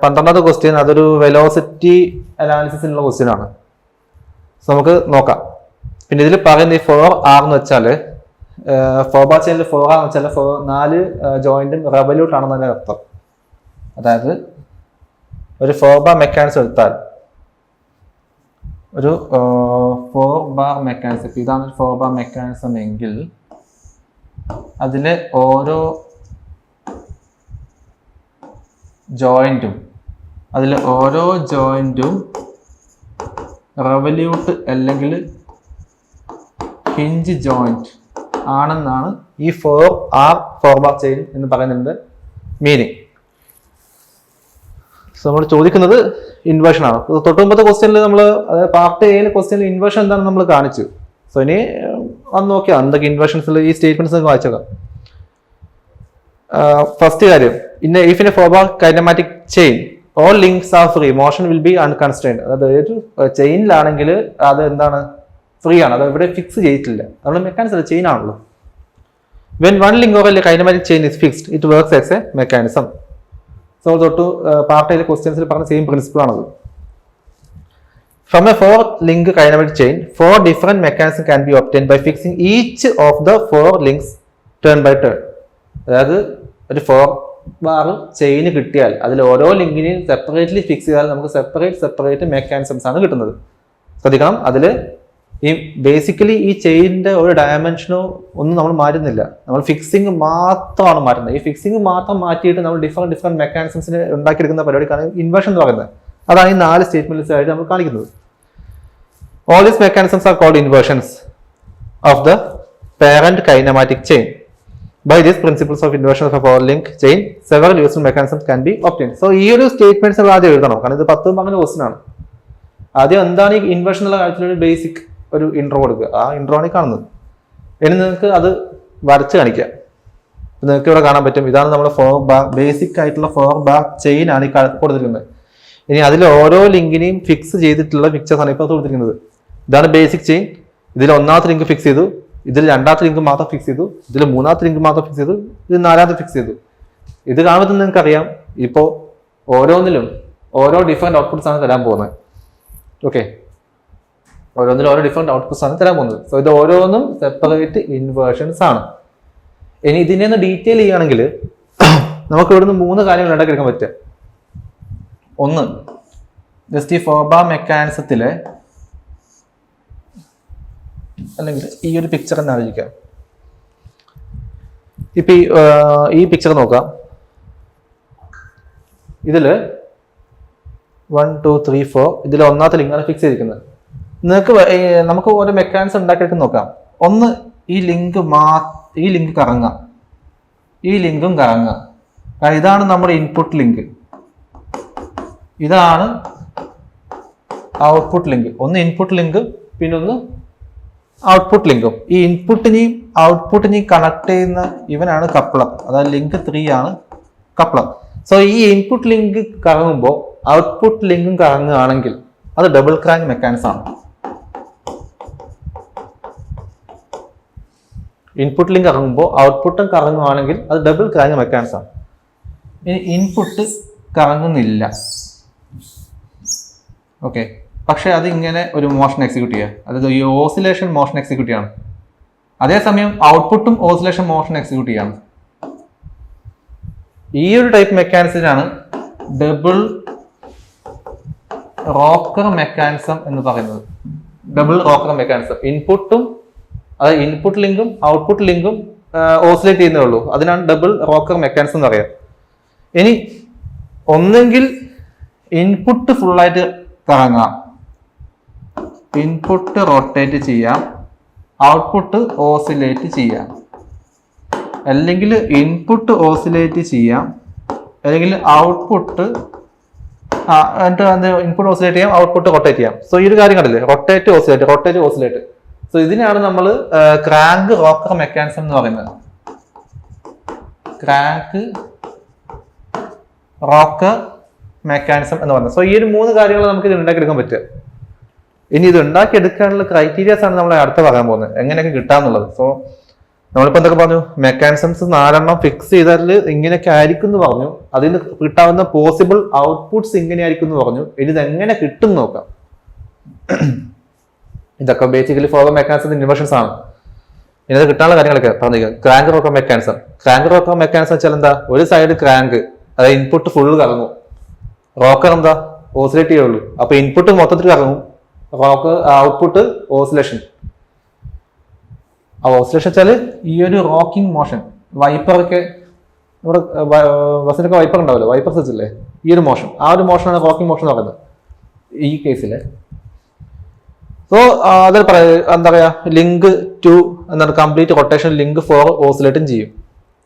12th ക്വസ്റ്റ്യൻ, അതൊരു വെലോസിറ്റി അനാലിസിസിനുള്ള ക്വസ്റ്റ്യൻ ആണ്. സോ നമുക്ക് നോക്കാം. പിന്നെ ഇതിൽ പറയുന്ന ഈ 4R എന്ന് വെച്ചാൽ 4-bar ചെയിനിൽ 4R എന്ന് വെച്ചാൽ 4 ജോയിന്റും റെവല്യൂട്ട് ആണെന്നതിന്റെ അർത്ഥം. അതായത് ഒരു 4-bar മെക്കാനിസം എടുത്താൽ ഒരു 4-bar മെക്കാനിസം, ഇതാണ് ഒരു 4-bar മെക്കാനിസം എങ്കിൽ അതിലെ ഓരോ ജോയിന്റും റെവല്യൂട്ട് അല്ലെങ്കിൽ ഹിഞ്ച് ജോയിന്റ് ആണെന്നാണ് ഈ 4R 4-bar ചെയിൻ എന്ന് പറയുന്നതിന്റെ മീനിങ്. സോ നമ്മൾ ചോദിക്കുന്നത് ഇൻവേർഷൻ ആണ്. തൊട്ടുമുമ്പത്തെ ക്വസ്റ്റ്യനിൽ നമ്മൾ അതായത് പാർട്ട് എയിലെ ക്വസ്റ്റ്യനിൽ ഇൻവേർഷൻ എന്താണെന്ന് നമ്മൾ കാണിച്ചു. സോ ഇനി അത് നോക്കിയാൽ എന്തൊക്കെ ഇൻവേർഷൻസിൽ ഈ സ്റ്റേറ്റ്മെന്റ്സ് വായിച്ചേക്കാം. ഫസ്റ്റ് കാര്യം, if in a 4-bar kinematic chain all links are free, motion will be unconstrained. അതായത് ചെയിനിലാണെങ്കിൽ അത് എന്താണ്, ഫ്രീ ആണ്, അത് ഇവിടെ ഫിക്സ് ചെയ്തിട്ടില്ല. നമ്മുടെ മെക്കാനിസം ചെയിൻ ആണല്ലോ. When one link or a kinematic chain is fixed, it works as a mechanism. So തൊട്ട് പാർട്ടിയിലെ ക്വസ്റ്റ്യൻസിൽ പറഞ്ഞ സെയിം പ്രിൻസിപ്പിൾ ആണത്. From a 4-link kinematic chain, 4 different mechanisms can be obtained by fixing each of the 4 links turn by turn. അതായത് ഒരു 4-bar chain കിട്ടിയാൽ അതിൽ ഓരോ ലിങ്കിനെയും separately fix ചെയ്താൽ നമുക്ക് സെപ്പറേറ്റ് മെക്കാനിസംസ് ആണ് കിട്ടുന്നത്. ശ്രദ്ധിക്കണം, അതിൽ ഈ ബേസിക്കലി ഈ ചെയിനിന്റെ ഒരു ഡയമെൻഷനോ ഒന്നും നമ്മൾ മാറ്റുന്നില്ല, നമ്മൾ ഫിക്സിങ് മാത്രമാണ് മാറ്റുന്നത്. ഈ ഫിക്സിങ് മാത്രം മാറ്റിയിട്ട് നമ്മൾ ഡിഫറെന്റ് മെക്കാനിസംസിനെ ഉണ്ടാക്കിയെടുക്കുന്ന പരിപാടിക്കാണ് ഇൻവേർഷൻ എന്ന് പറയുന്നത്. അതാണ് ഈ 4 സ്റ്റേറ്റ്മെന്റ്സ് ആയിട്ട് നമ്മൾ കാണിക്കുന്നത്. All these mechanisms are called inversions of the parent kinematic chain. By these principles of inversion of a 4-link chain, several useful mechanisms can be obtained. So ഈ ഒരു സ്റ്റേറ്റ്മെന്റ്സ് ആദ്യം എഴുതണം, കാരണം ഇത് 10 മാർക്കിന്റെ ക്വസ്റ്റ്യൻ ആണ്. ആദ്യം എന്താണ് ഈ ഇൻവേർഷൻ എന്നുള്ള കാര്യത്തിൽ ബേസിക് ഒരു ഇൻട്രോ കൊടുക്കുക. ആ ഇൻട്രോ ആണ് കാണുന്നത്. ഇനി നിങ്ങൾക്ക് അത് വരച്ച് കാണിക്കാം. നിങ്ങൾക്ക് ഇവിടെ കാണാൻ പറ്റും, ഇതാണ് നമ്മുടെ 4-bar ബേസിക് ആയിട്ടുള്ള 4-bar ചെയിൻ ആണ് ഈ കൊടുത്തിരിക്കുന്നത്. ഇനി അതിൽ ഓരോ ലിങ്കിനെയും ഫിക്സ് ചെയ്തിട്ടുള്ള പിക്ചേഴ്സ് ആണ് ഇപ്പോൾ കൊടുത്തിരിക്കുന്നത്. ഇതാണ് ബേസിക് ചെയിൻ. ഇതിൽ 1ാമത്തെ ലിങ്ക് ഫിക്സ് ചെയ്തു, ഇതിൽ 2ാമത്തെ ലിങ്ക് മാത്രം ഫിക്സ് ചെയ്തു, ഇതിൽ 3ാമത്തെ ലിങ്ക് മാത്രം ഫിക്സ് ചെയ്തു, ഇതിൽ 4ാമത്തെ ഫിക്സ് ചെയ്തു. ഇത് കാണുമ്പോൾ നിങ്ങൾക്ക് അറിയാം ഇപ്പോൾ ഓരോന്നിലും ഓരോ ഡിഫറെന്റ് ഔട്ട്പുട്ട്സ് ആണ് തരാൻ പോകുന്നത്. ഓക്കെ, ഓരോന്നിലും ഓരോ ഡിഫറെന്റ് ഔട്ട്പുട്ട്സ് ആണ് തരാൻ പോകുന്നത്. സോ ഇത് ഓരോന്നും സെപ്പറേറ്റ് ഇൻവേർഷൻസ് ആണ്. ഇനി ഇതിനെ ഒന്ന് ഡീറ്റെയിൽ ചെയ്യുകയാണെങ്കിൽ നമുക്ക് ഇവിടുന്ന് 3 കാര്യങ്ങൾ ഉണ്ടാക്കിയെടുക്കാൻ പറ്റുക. ഒന്ന്, ജസ്റ്റ് ഈ ഫോർബ മെക്കാനിസത്തിലെ അല്ലെങ്കിൽ ഈ ഒരു പിക്ചർ എന്ന് ആലോചിക്കാം. ഇപ്പൊ ഈ പിക്ചർ നോക്കാം. ഇതില് 1 2 3 4 ഇതിൽ ഒന്നാമത്തെ ലിങ്കാണ് ഫിക്സ് ചെയ്തിരിക്കുന്നത്. നമുക്ക് ഓരോ മെക്കാനിസം ഉണ്ടാക്കിയെടുക്കാൻ നോക്കാം. ഒന്ന്, ഈ ലിങ്ക് കറങ്ങാം, ഈ ലിങ്കും കറങ്ങാം. കാരണം ഇതാണ് നമ്മുടെ ഇൻപുട്ട് ലിങ്ക്, ഇതാണ് ഔട്ട്പുട്ട് ലിങ്ക്. ഒന്ന് ഇൻപുട്ട് ലിങ്ക്, പിന്നെ ഒന്ന് ഔട്ട്പുട്ട് ലിങ്കും. ഈ ഇൻപുട്ടിനെയും ഔട്ട്പുട്ടിനെയും കണക്ട് ചെയ്യുന്ന ഇവനാണ് കപ്ലർ, അതായത് ലിങ്ക് 3 ആണ് കപ്ലർ. സോ ഈ ഇൻപുട്ട് ലിങ്ക് കറങ്ങുമ്പോൾ ഔട്ട്പുട്ട് ലിങ്കും കറങ്ങുകയാണെങ്കിൽ അത് ഡബിൾ ക്രാങ്ക് മെക്കാനിസം ആണ്. ഇൻപുട്ട് ലിങ്ക് കറങ്ങുമ്പോൾ ഔട്ട്പുട്ടും കറങ്ങുകയാണെങ്കിൽ അത് ഡബിൾ ക്രാങ്ക് മെക്കാനിസം ആണ്. ഇനി ഇൻപുട്ട് കറങ്ങുന്നില്ല, ഓക്കെ, പക്ഷെ അത് ഇങ്ങനെ ഒരു മോഷൻ എക്സിക്യൂട്ട് ചെയ്യുക, അതായത് ഈ ഓസിലേഷൻ മോഷൻ എക്സിക്യൂട്ട് ചെയ്യണം. അതേസമയം ഔട്ട്പുട്ടും ഓസിലേഷൻ മോഷൻ എക്സിക്യൂട്ട് ചെയ്യണം. ഈ ഒരു ടൈപ്പ് മെക്കാനിസത്തിനാണ് ഡബിൾ റോക്കർ മെക്കാനിസം എന്ന് പറയുന്നത്. Double rocker mechanism. ഇൻപുട്ടും, അതായത് ഇൻപുട്ട് ലിങ്കും ഔട്ട്പുട്ട് ലിങ്കും ഓസിലേറ്റ് ചെയ്യുന്നേ ഉള്ളൂ. അതിനാണ് ഡബിൾ റോക്കർ മെക്കാനിസം എന്ന് പറയുക. ഇനി ഒന്നെങ്കിൽ ഇൻപുട്ട് ഫുള്ളായിട്ട് കറങ്ങാം, ഇൻപുട്ട് റൊട്ടേറ്റ് ചെയ്യാം, ഔട്ട്പുട്ട് ഓസിലേറ്റ് ചെയ്യാം. അല്ലെങ്കിൽ ഇൻപുട്ട് ഓസിലേറ്റ് ചെയ്യാം, അല്ലെങ്കിൽ ഔട്ട്പുട്ട് ഇൻപുട്ട് ഓസിലേറ്റ് ചെയ്യാം, ഔട്ട്പുട്ട് റൊട്ടേറ്റ് ചെയ്യാം. സോ ഈ ഒരു കാര്യം കണ്ടില്ലേ, rotate oscillate, rotate oscillate. So ഇതിനാണ് നമ്മൾ ക്രാങ്ക് റോക്കർ മെക്കാനിസം എന്ന് പറയുന്നത്. ക്രാങ്ക് റോക്കർ മെക്കാനിസം എന്ന് പറയുന്നത്. സോ ഈ ഒരു 3 കാര്യങ്ങൾ നമുക്ക് ഇത് ഉണ്ടാക്കിയെടുക്കാൻ പറ്റുക. ഇനി ഇത് ഉണ്ടാക്കിയെടുക്കാനുള്ള ക്രൈറ്റീരിയാസ് ആണ് നമ്മൾ അടുത്ത് പറയാൻ പോകുന്നത്, എങ്ങനെയൊക്കെ കിട്ടാന്നുള്ളത്. സോ നമ്മളിപ്പോൾ എന്തൊക്കെ പറഞ്ഞു, മെക്കാനിസംസ് 4 ഫിക്സ് ചെയ്താൽ ഇങ്ങനെയൊക്കെ ആയിരിക്കും എന്ന് പറഞ്ഞു. അതിൽ നിന്ന് കിട്ടാവുന്ന പോസിബിൾ ഔട്ട്പുട്ട്സ് ഇങ്ങനെയായിരിക്കും എന്ന് പറഞ്ഞു. ഇനി ഇത് എങ്ങനെ കിട്ടും നോക്കാം. ഇതൊക്കെ ബേസിക്കലി ഫോർ മെക്കാനിസത്തിന്റെ ഇൻവേർഷൻസ് ആണ്. ഇനി അത് കിട്ടാനുള്ള കാര്യങ്ങളൊക്കെ പറഞ്ഞിരിക്കുന്നത്. Crank rocker mechanism. Crank rocker mechanism വെച്ചാൽ എന്താ, ഒരു സൈഡ് ക്രാങ്ക്, അതായത് ഇൻപുട്ട് ഫുള്ള് കറങ്ങും. റോക്കർ എന്താ, ഓസിലേറ്റ് ചെയ്യുള്ളൂ. അപ്പൊ ഇൻപുട്ട് മൊത്തത്തിൽ കറങ്ങും, റോക്കർ ഔട്ട്പുട്ട് ഓസിലേഷൻ. ആ ഓസിലേഷൻ വെച്ചാല് ഈ ഒരു റോക്കിംഗ് മോഷൻ. വൈപ്പറൊക്കെ ഇവിടെ ബസ്സിനൊക്കെ വൈപ്പർ ഉണ്ടാവല്ലോ, വൈപ്പർ സ്വിച്ച് അല്ലേ, ഈ ഒരു മോഷൻ, ആ ഒരു മോഷനാണ് റോക്കിംഗ് മോഷൻ എന്ന് പറയുന്നത് ഈ കേസില്. സോ അതിൽ എന്താ പറയാ, ലിങ്ക് 2 എന്താണ് കംപ്ലീറ്റ് റൊട്ടേഷൻ, ലിങ്ക് 4 ഓസിലേറ്റും ചെയ്യും.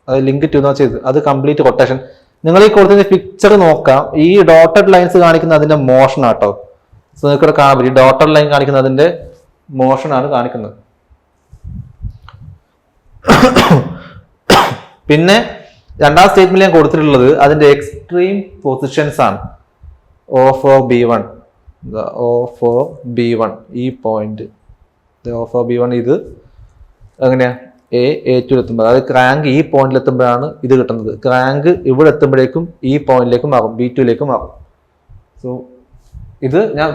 അത് ലിങ്ക് 2 എന്ന് വെച്ചാൽ അത് കംപ്ലീറ്റ് റൊട്ടേഷൻ. നിങ്ങൾ ഈ കൊടുക്കുന്ന പിക്ചർ നോക്കാം, ഈ ഡോട്ടഡ് ലൈൻസ് കാണിക്കുന്ന അതിന്റെ മോഷൻ ആട്ടോ. സോ നിങ്ങൾക്ക് കാണാൻ പറ്റും, ഈ ഡോട്ടഡ് ലൈൻ കാണിക്കുന്ന അതിന്റെ മോഷൻ ആണ് കാണിക്കുന്നത്. പിന്നെ രണ്ടാം സ്റ്റേറ്റ്മെന്റ് ഞാൻ കൊടുത്തിട്ടുള്ളത് അതിന്റെ എക്സ്ട്രീം പൊസിഷൻസ് ആണ്. O4B1, O4B1 ഈ പോയിന്റ്, O4B1 ഇത് എങ്ങനെയാ A2 എത്തുമ്പോൾ, അതായത് ക്രാങ്ക് ഈ പോയിന്റിൽ എത്തുമ്പോഴാണ് ഇത് കിട്ടുന്നത്. ക്രാങ്ക് ഇവിടെ എത്തുമ്പോഴേക്കും ഈ പോയിന്റിലേക്ക് മാറും, B2 മാറും. സോ ഇത് ഞാൻ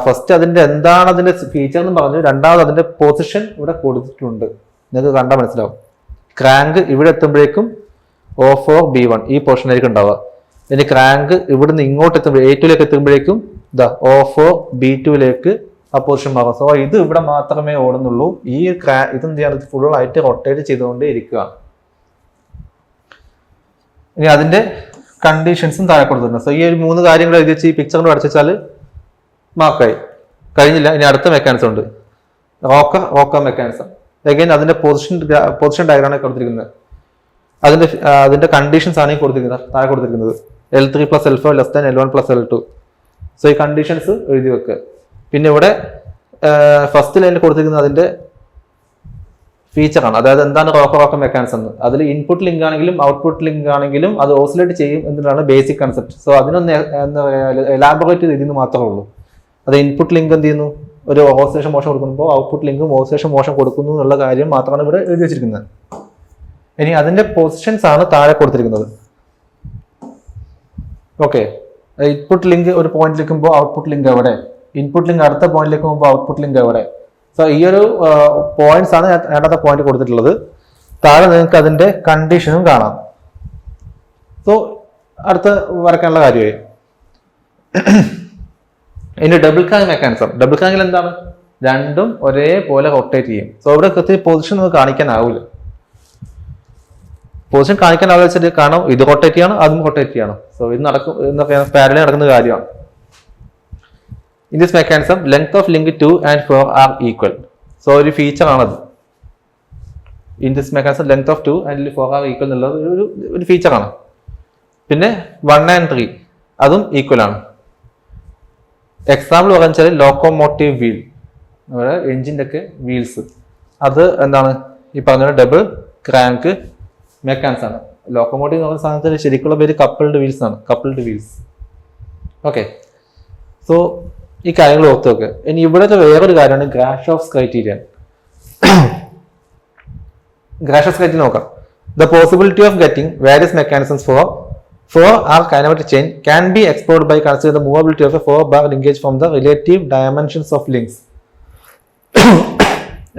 ഫസ്റ്റ് അതിന്റെ എന്താണ് അതിന്റെ ഫീച്ചർ എന്ന് പറഞ്ഞു. രണ്ടാമത് അതിന്റെ പൊസിഷൻ ഇവിടെ കൊടുത്തിട്ടുണ്ട്, നിങ്ങൾക്ക് കണ്ടാൽ മനസ്സിലാവും. ക്രാങ്ക് ഇവിടെ എത്തുമ്പോഴേക്കും O4B1 ഈ പൊസിഷനായിരിക്കും ഉണ്ടാവുക. ഇനി ക്രാങ്ക് ഇവിടുന്ന് ഇങ്ങോട്ട് എത്തുമ്പോൾ A2 എത്തുമ്പോഴേക്കും O4B2 ആ പൊസിഷൻ മാറും. സോ ഇത് ഇവിടെ മാത്രമേ ഓടുന്നുള്ളൂ. ഈ ഇതെന്ത് ചെയ്യാണ്, ഫുൾ ആയിട്ട് റൊട്ടേറ്റ് ചെയ്തുകൊണ്ടേ ഇരിക്കുകയാണ്. ഇനി അതിന്റെ കണ്ടീഷൻസും താഴെ കൊടുത്തിട്ടുണ്ട്. സോ ഈ ഒരു 3 കാര്യങ്ങൾ എഴുതി വെച്ച് ഈ പിക്ചറിൽ വരച്ചാൽ മാർക്കായി. കഴിഞ്ഞില്ല, ഇനി അടുത്ത മെക്കാനിസം ഉണ്ട്, റോക്കർ മെക്കാനിസം. അഗൈൻ അതിന്റെ പൊസിഷൻ ഡയഗ്രാമാണ് കൊടുത്തിരിക്കുന്നത്. അതിന്റെ കണ്ടീഷൻസ് ആണ് കൊടുത്തിരിക്കുന്നത്, താഴെ കൊടുത്തിരിക്കുന്നത്. L3 + L4 < L1 + L2. So ഈ കണ്ടീഷൻസ് എഴുതി വെക്കുക. പിന്നെ ഇവിടെ ഫസ്റ്റ് ലൈനിൽ കൊടുത്തിരിക്കുന്നത് അതിന്റെ ഫീച്ചറാണ്, അതായത് എന്താണ് റോക്കർ മെക്കാനിസം എന്ന്. അതിൽ ഇൻപുട്ട് ലിങ്ക് ആണെങ്കിലും ഔട്ട്പുട്ട് ലിങ്ക് ആണെങ്കിലും അത് ഓസിലേറ്റ് ചെയ്യും എന്നതാണ് ബേസിക് കൺസെപ്റ്റ്. സോ അതിനൊന്ന് എന്താ പറയുക, എലാബറേറ്റ് ചെയ്തെന്ന് മാത്രമേ ഉള്ളൂ. അത് ഇൻപുട്ട് ലിങ്ക് എന്ത് ചെയ്യുന്നു, ഒരു ഓസിലേഷൻ മോഷൻ കൊടുക്കുമ്പോൾ ഔട്ട്പുട്ട് ലിങ്കും ഓസിലേഷൻ മോഷൻ കൊടുക്കുന്നു എന്നുള്ള കാര്യം മാത്രമാണ് ഇവിടെ എഴുതി വെച്ചിരിക്കുന്നത്. ഇനി അതിന്റെ പൊസിഷൻസ് ആണ് താഴെ കൊടുത്തിരിക്കുന്നത്. ഓക്കെ, ഇൻപുട്ട് ലിങ്ക് ഒരു പോയിന്റ് നിൽക്കുമ്പോൾ ഔട്ട്പുട്ട് ലിങ്ക് എവിടെ, ഇൻപുട്ട് ലിങ്ക് അടുത്ത പോയിന്റിലേക്ക് പോകുമ്പോൾ ഔട്ട്പുട്ട് ലിങ്ക് എവിടെ. സോ ഈ ഒരു പോയിന്റ്സ് ആണ് രണ്ടാമത്തെ പോയിന്റ് കൊടുത്തിട്ടുള്ളത്. താഴെ നിങ്ങൾക്ക് അതിന്റെ കണ്ടീഷനും കാണാം. സോ അടുത്ത വരയ്ക്കാനുള്ള കാര്യമായി. ഇനി ഡബിൾ ക്രാങ്ക് മെക്കാനിസം. ഡബിൾ ക്രാങ്കിൽ എന്താണ്? രണ്ടും ഒരേപോലെ റൊട്ടേറ്റ് ചെയ്യും. സോ ഇവിടെ കൃത്യം പൊസിഷൻ നമുക്ക് കാണിക്കാനാവില്ല. പൊസിഷൻ കാണിക്കാനാവില്ല വെച്ചിട്ട് കാരണം ഇത് റൊട്ടേറ്റ് ചെയ്യണം, അതും റൊട്ടേറ്റ് ചെയ്യണം. സോ ഇത് നടക്കും എന്ന് പറയാൻ പാരലൽ നടക്കുന്ന കാര്യമാണ്. In this mechanism length of link 2 and 4 are equal. So ഒരു ഫീച്ചർ ആണത്. In this mechanism length of 2 and 4 are equal എന്നുള്ളത് ഒരു ഫീച്ചറാണ്. പിന്നെ 1 and 3 അതും ഈക്വൽ ആണ്. എക്സാമ്പിൾ പറഞ്ഞാൽ ലോക്കോമോട്ടീവ് വീൽ, നമ്മുടെ എഞ്ചിൻ്റെ ഒക്കെ വീൽസ്, അത് എന്താണ് ഈ പറഞ്ഞ ഡബിൾ ക്രാങ്ക് മെക്കാനിസം ആണ്. ലോക്കോമോട്ടീവ് എന്ന് പറയുന്ന സാധനത്തിന് ശരിക്കുള്ള പേര് കപ്പിൾഡ് വീൽസ് ആണ്. Coupled wheels. ഓക്കെ, സോ ഈ കാര്യങ്ങൾ ഓർത്ത് വെക്കുക. ഇനി ഇവിടുത്തെ വേറൊരു കാര്യമാണ് ഗ്രാഷോഫ്സ് ക്രൈറ്റീരിയൻ. ഗ്രാഷോഫ്സ് ക്രൈറ്റീരിയൻ നോക്കാം. The possibility of getting various mechanisms for our kinematic chain can be explored by considering the movability of a 4-bar linkage from the relative dimensions of links.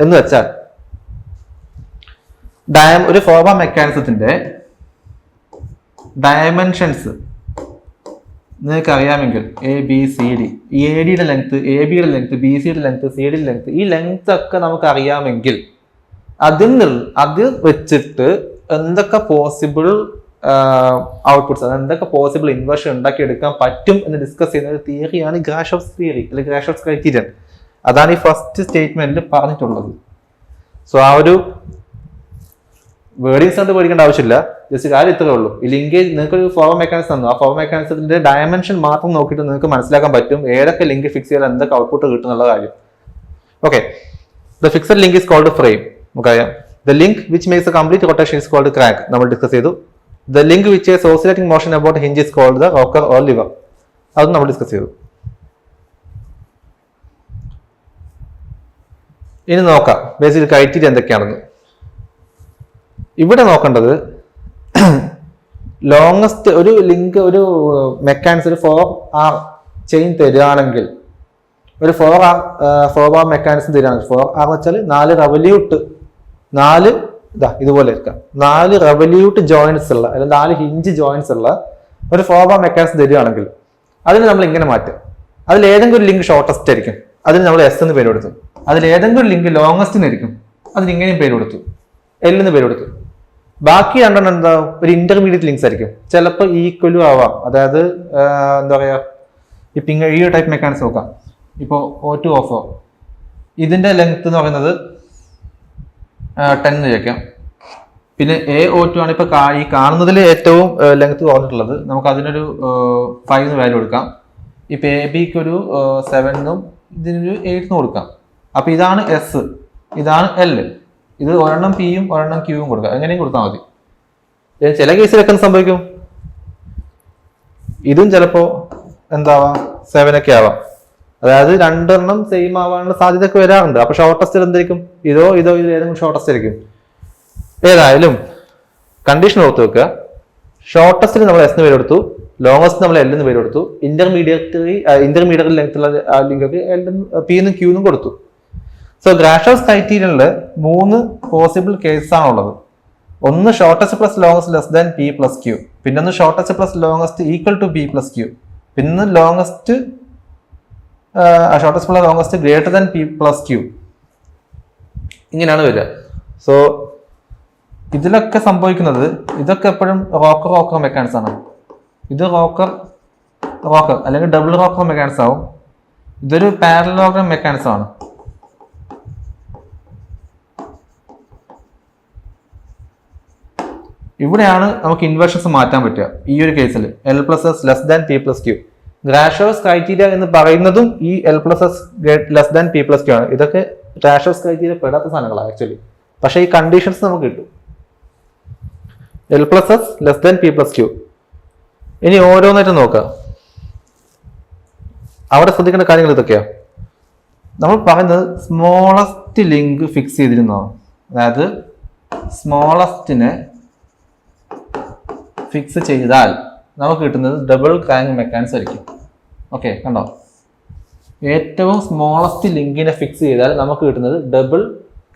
എന്ന് വെച്ചാൽ ഒരു 4-bar മെക്കാനിസത്തിന്റെ ഡയമെൻഷൻസ് നിങ്ങൾക്ക് അറിയാമെങ്കിൽ ABCD, ഈ ADയുടെ length, ABയുടെ length, BCയുടെ length, CDയുടെ length, ഈ length ഒക്കെ നമുക്ക് അറിയാമെങ്കിൽ അത് വെച്ചിട്ട് എന്തൊക്കെ പോസിബിൾ ഔട്ട്പുട്ട്സ്, എന്തൊക്കെ പോസിബിൾ ഇൻവേർഷൻ ഉണ്ടാക്കിയെടുക്കാൻ പറ്റും എന്ന് ഡിസ്കസ് ചെയ്യുന്ന ഒരു തിയറിയാണ് ഗ്രാഷോഫ്സ് തിയറി അല്ലെങ്കിൽ ഗ്രാഷോഫ്സ് ക്രൈറ്റീരിയൻ. അതാണ് ഈ ഫസ്റ്റ് സ്റ്റേറ്റ്മെന്റിൽ പറഞ്ഞിട്ടുള്ളത്. സോ ആ ഒരു വേർഡിങ്സ് കൊണ്ട് പേടിക്കേണ്ട ആവശ്യമില്ല. ജസ്റ്റ് കാര്യം ഇത്രേ ഉള്ളൂ. ഈ ലിങ്കേജ് നിങ്ങൾക്കൊരു 4-bar മെക്കാനിസം തന്നു. ആ 4-bar മെക്കാനിസത്തിന്റെ ഡയമെൻഷൻ മാത്രം നോക്കിയിട്ട് നിങ്ങൾക്ക് മനസ്സിലാക്കാൻ പറ്റും ഏതൊക്കെ ലിങ്ക് ഫിക്സ് ചെയ്താൽ എന്തൊക്കെ ഔട്ട്പുട്ട് കിട്ടും എന്നുള്ള കാര്യം. Okay, the fixed link is called frame. നമുക്കറിയാം. The link which makes a complete rotation is called crank. നമ്മൾ ഡിസ്കസ് ചെയ്തു. The link which has oscillating motion about hinge is called the rocker or lever. അതും നമ്മൾ discuss ചെയ്തു. ഇനി നോക്കാം basic criteria എന്തൊക്കെയാണെന്ന്. ഇവിടെ നോക്കേണ്ടത് ലോങ്സ്റ്റ് ഒരു ലിങ്ക്, ഒരു മെക്കാനിസം, ഒരു 4-bar ചെയിൻ തരികയാണെങ്കിൽ, ഒരു 4-bar മെക്കാനിസം തരികയാണെങ്കിൽ, 4-bar എന്ന് വെച്ചാൽ 4 റവല്യൂട്ട്, 4 ഇതുപോലെ ഇരിക്കാം, 4 റവല്യൂട്ട് ജോയിന്റ്സ് ഉള്ള അല്ലെങ്കിൽ 4 ഹിഞ്ച് ജോയിന്റ്സ് ഉള്ള ഒരു 4-bar മെക്കാനിസം തരികയാണെങ്കിൽ അതിന് നമ്മൾ ഇങ്ങനെ മാറ്റും. അതിൽ ഏതെങ്കിലും ഒരു ലിങ്ക് ഷോർട്ടസ്റ്റ് ആയിരിക്കും, അതിന് നമ്മൾ S എന്ന് പേര് കൊടുത്തു. അതിൽ ഏതെങ്കിലും ഒരു ലിങ്ക് ലോങ്ങസ്റ്റ് ആയിരിക്കും, അതിന് ഇങ്ങനെയും പേര് കൊടുത്തു, L എന്ന് പേര് കൊടുത്തു. ബാക്കി രണ്ടെണ്ണം എന്താ ഒരു ഇന്റർമീഡിയറ്റ് ലിങ്ക്സ് ആയിരിക്കും. ചിലപ്പോൾ ഈക്വലും ആവാം. അതായത് എന്താ പറയാ, ഈ ടൈപ്പ് മെക്കാനിസം നോക്കാം. ഇപ്പോൾ O2 O4 ഇതിന്റെ ലെങ്ത് എന്ന് പറയുന്നത് 10 എന്ന് ചോദിക്കാം. പിന്നെ AO2 ആണ് ഇപ്പൊ ഈ കാണുന്നതിൽ ഏറ്റവും ലെങ്ത് കുറഞ്ഞിട്ടുള്ളത്. നമുക്ക് അതിനൊരു 5 എന്ന് വാല്യൂ കൊടുക്കാം. ഇപ്പൊ ABക്ക് ഒരു 7 എന്നും ഇതിനൊരു 8 എന്ന് കൊടുക്കാം. അപ്പൊ ഇതാണ് S, ഇതാണ് L. ഇത് ഒരെണ്ണം Pയും ഒരെണ്ണം Qയും കൊടുക്കാം. എങ്ങനെയും കൊടുത്താൽ മതി. ചില കേസിലൊക്കെ സംഭവിക്കും, ഇതും ചിലപ്പോ എന്താവാം 7 ഒക്കെ ആവാം. അതായത് രണ്ടെണ്ണം സെയിം ആവാനുള്ള സാധ്യത ഒക്കെ വരാറുണ്ട്. അപ്പൊ ഷോർട്ടസ്റ്റ് എന്തായിരിക്കും? ഇതോ ഏതെങ്കിലും ഷോർട്ടസ്റ്റ് ആയിരിക്കും. ഏതായാലും കണ്ടീഷൻ ഓർത്ത് വെക്കുക. ഷോർട്ടസ്റ്റിന് നമ്മൾ S എന്ന് പേര് കൊടുത്തു, ലോങ്ങസ്റ്റ് നമ്മൾ L എന്ന് പേര് കൊടുത്തു, ഇന്റർമീഡിയറ്റ് ലെങ്ത് ഉള്ള ലിങ്ക് P എന്നും Q എന്നും കൊടുത്തു. സോ ഗ്രാഷോഫ്സ് ക്രൈറ്റീരിയനിൽ 3 പോസിബിൾ കേസ് ആണുള്ളത്. ഒന്ന് shortest plus longest less than P plus Q, പിന്നെ shortest plus longest equal to P plus Q, പിന്നെ longest shortest plus longest greater than P plus Q. ഇങ്ങനെയാണ് വരിക. സോ ഇതിലൊക്കെ സംഭവിക്കുന്നത്, ഇതൊക്കെ എപ്പോഴും റോക്കർ മെക്കാനിസം ആണ്. ഇത് റോക്കർ അല്ലെങ്കിൽ ഡബിൾ റോക്കർ മെക്കാനിസം ആവും. ഇതൊരു പാരലലോഗ്രാം മെക്കാനിസം ആണ്. ഇവിടെയാണ് നമുക്ക് ഇൻവേർഷൻസ് മാറ്റാൻ പറ്റുക. ഈ ഒരു കേസിൽ L+S less than P plus Q. Grashof's criteria എന്ന് പറയുന്നതും ഈ L+S less than P plus Q ആണ്. ഇതൊക്കെ ഗ്രാഷോഫ്സ് ക്രൈറ്റീരിയ പെടാത്ത സാധനങ്ങളാണ് ആക്ച്വലി. പക്ഷേ ഈ കണ്ടീഷൻസ് നമുക്ക് കിട്ടും. L+S less than P plus Q. ഇനി ഓരോന്നായിട്ട് നോക്കാം. അവിടെ ശ്രദ്ധിക്കേണ്ട കാര്യങ്ങൾ ഇതൊക്കെയാ. നമ്മൾ പറയുന്നത് സ്മോളസ്റ്റ് ലിങ്ക് ഫിക്സ് ചെയ്തിരുന്നതാണ്. അതായത് സ്മോളസ്റ്റിനെ ഫിക്സ് ചെയ്താൽ നമുക്ക് കിട്ടുന്നത് ഡബിൾ ക്രാങ്ക് മെക്കാനിസം ആയിരിക്കും. ഓക്കെ, കണ്ടോ? ഏറ്റവും സ്മോളസ്റ്റ് ലിങ്കിനെ ഫിക്സ് ചെയ്താൽ നമുക്ക് കിട്ടുന്നത് ഡബിൾ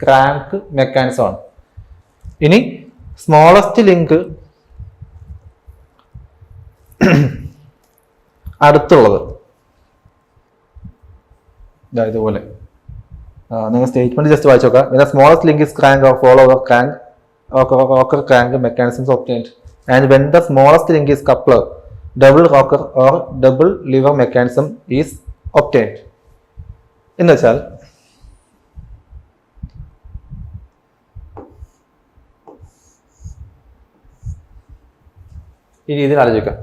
ക്രാങ്ക് മെക്കാനിസം ആണ്. ഇനി സ്മോളസ്റ്റ് ലിങ്ക് അടുത്തുള്ളത് ഇതുപോലെ നിങ്ങൾ സ്റ്റേറ്റ്മെന്റ് ജസ്റ്റ് വായിച്ചു നോക്കാം. Smallest link is crank of all over crank rocker crank mechanisms obtained, and when the smallest link is coupler, double rocker or double lever mechanism is obtained. എന്ന് വെച്ചാൽ ഈ രീതിയിൽ ആലോചിക്കാം.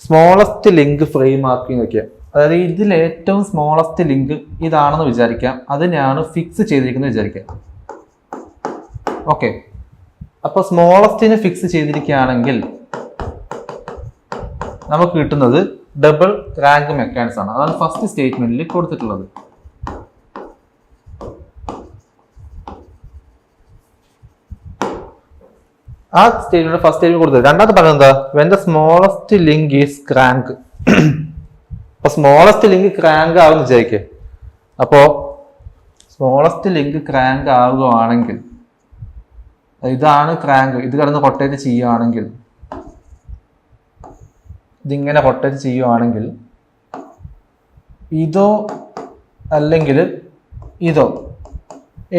സ്മോളസ്റ്റ് ലിങ്ക് ഫ്രെയിം ആക്കി നോക്കിയാൽ, അതായത് ഇതിൽ ഏറ്റവും സ്മോളസ്റ്റ് ലിങ്ക് ഇതാണെന്ന് വിചാരിക്കാം, അതിനെയാണ് ഫിക്സ് ചെയ്തിരിക്കുന്നത് വിചാരിക്കാം. ഓക്കെ, അപ്പോൾ സ്മോളസ്റ്റിനെ ഫിക്സ് ചെയ്തിരിക്കുകയാണെങ്കിൽ നമുക്ക് കിട്ടുന്നത് ഡബിൾ ക്രാങ്ക് മെക്കാനിസം ആണ്. അതാണ് ഫസ്റ്റ് സ്റ്റേറ്റ്മെന്റിൽ കൊടുത്തിട്ടുള്ളത്. ആ സ്റ്റേറ്റ്മെന്റ് ഫസ്റ്റ് സ്റ്റേറ്റ്മെന്റ് കൊടുത്തത്. രണ്ടാമത്തെ പറഞ്ഞത് എന്താ? When the smallest link is crank. അപ്പൊ സ്മോളസ്റ്റ് ലിങ്ക് ക്രാങ്ക് ആവുമെന്ന് വിചാരിക്കുക. അപ്പോ സ്മോളസ്റ്റ് ലിങ്ക് ക്രാങ്ക് ആവുകയാണെങ്കിൽ, ഇതാണ് ക്രാങ്ക്, ഇത് കിടന്ന് റൊട്ടേറ്റ് ചെയ്യുകയാണെങ്കിൽ, ഇതിങ്ങനെ റൊട്ടേറ്റ് ചെയ്യുകയാണെങ്കിൽ ഇതോ അല്ലെങ്കിൽ ഇതോ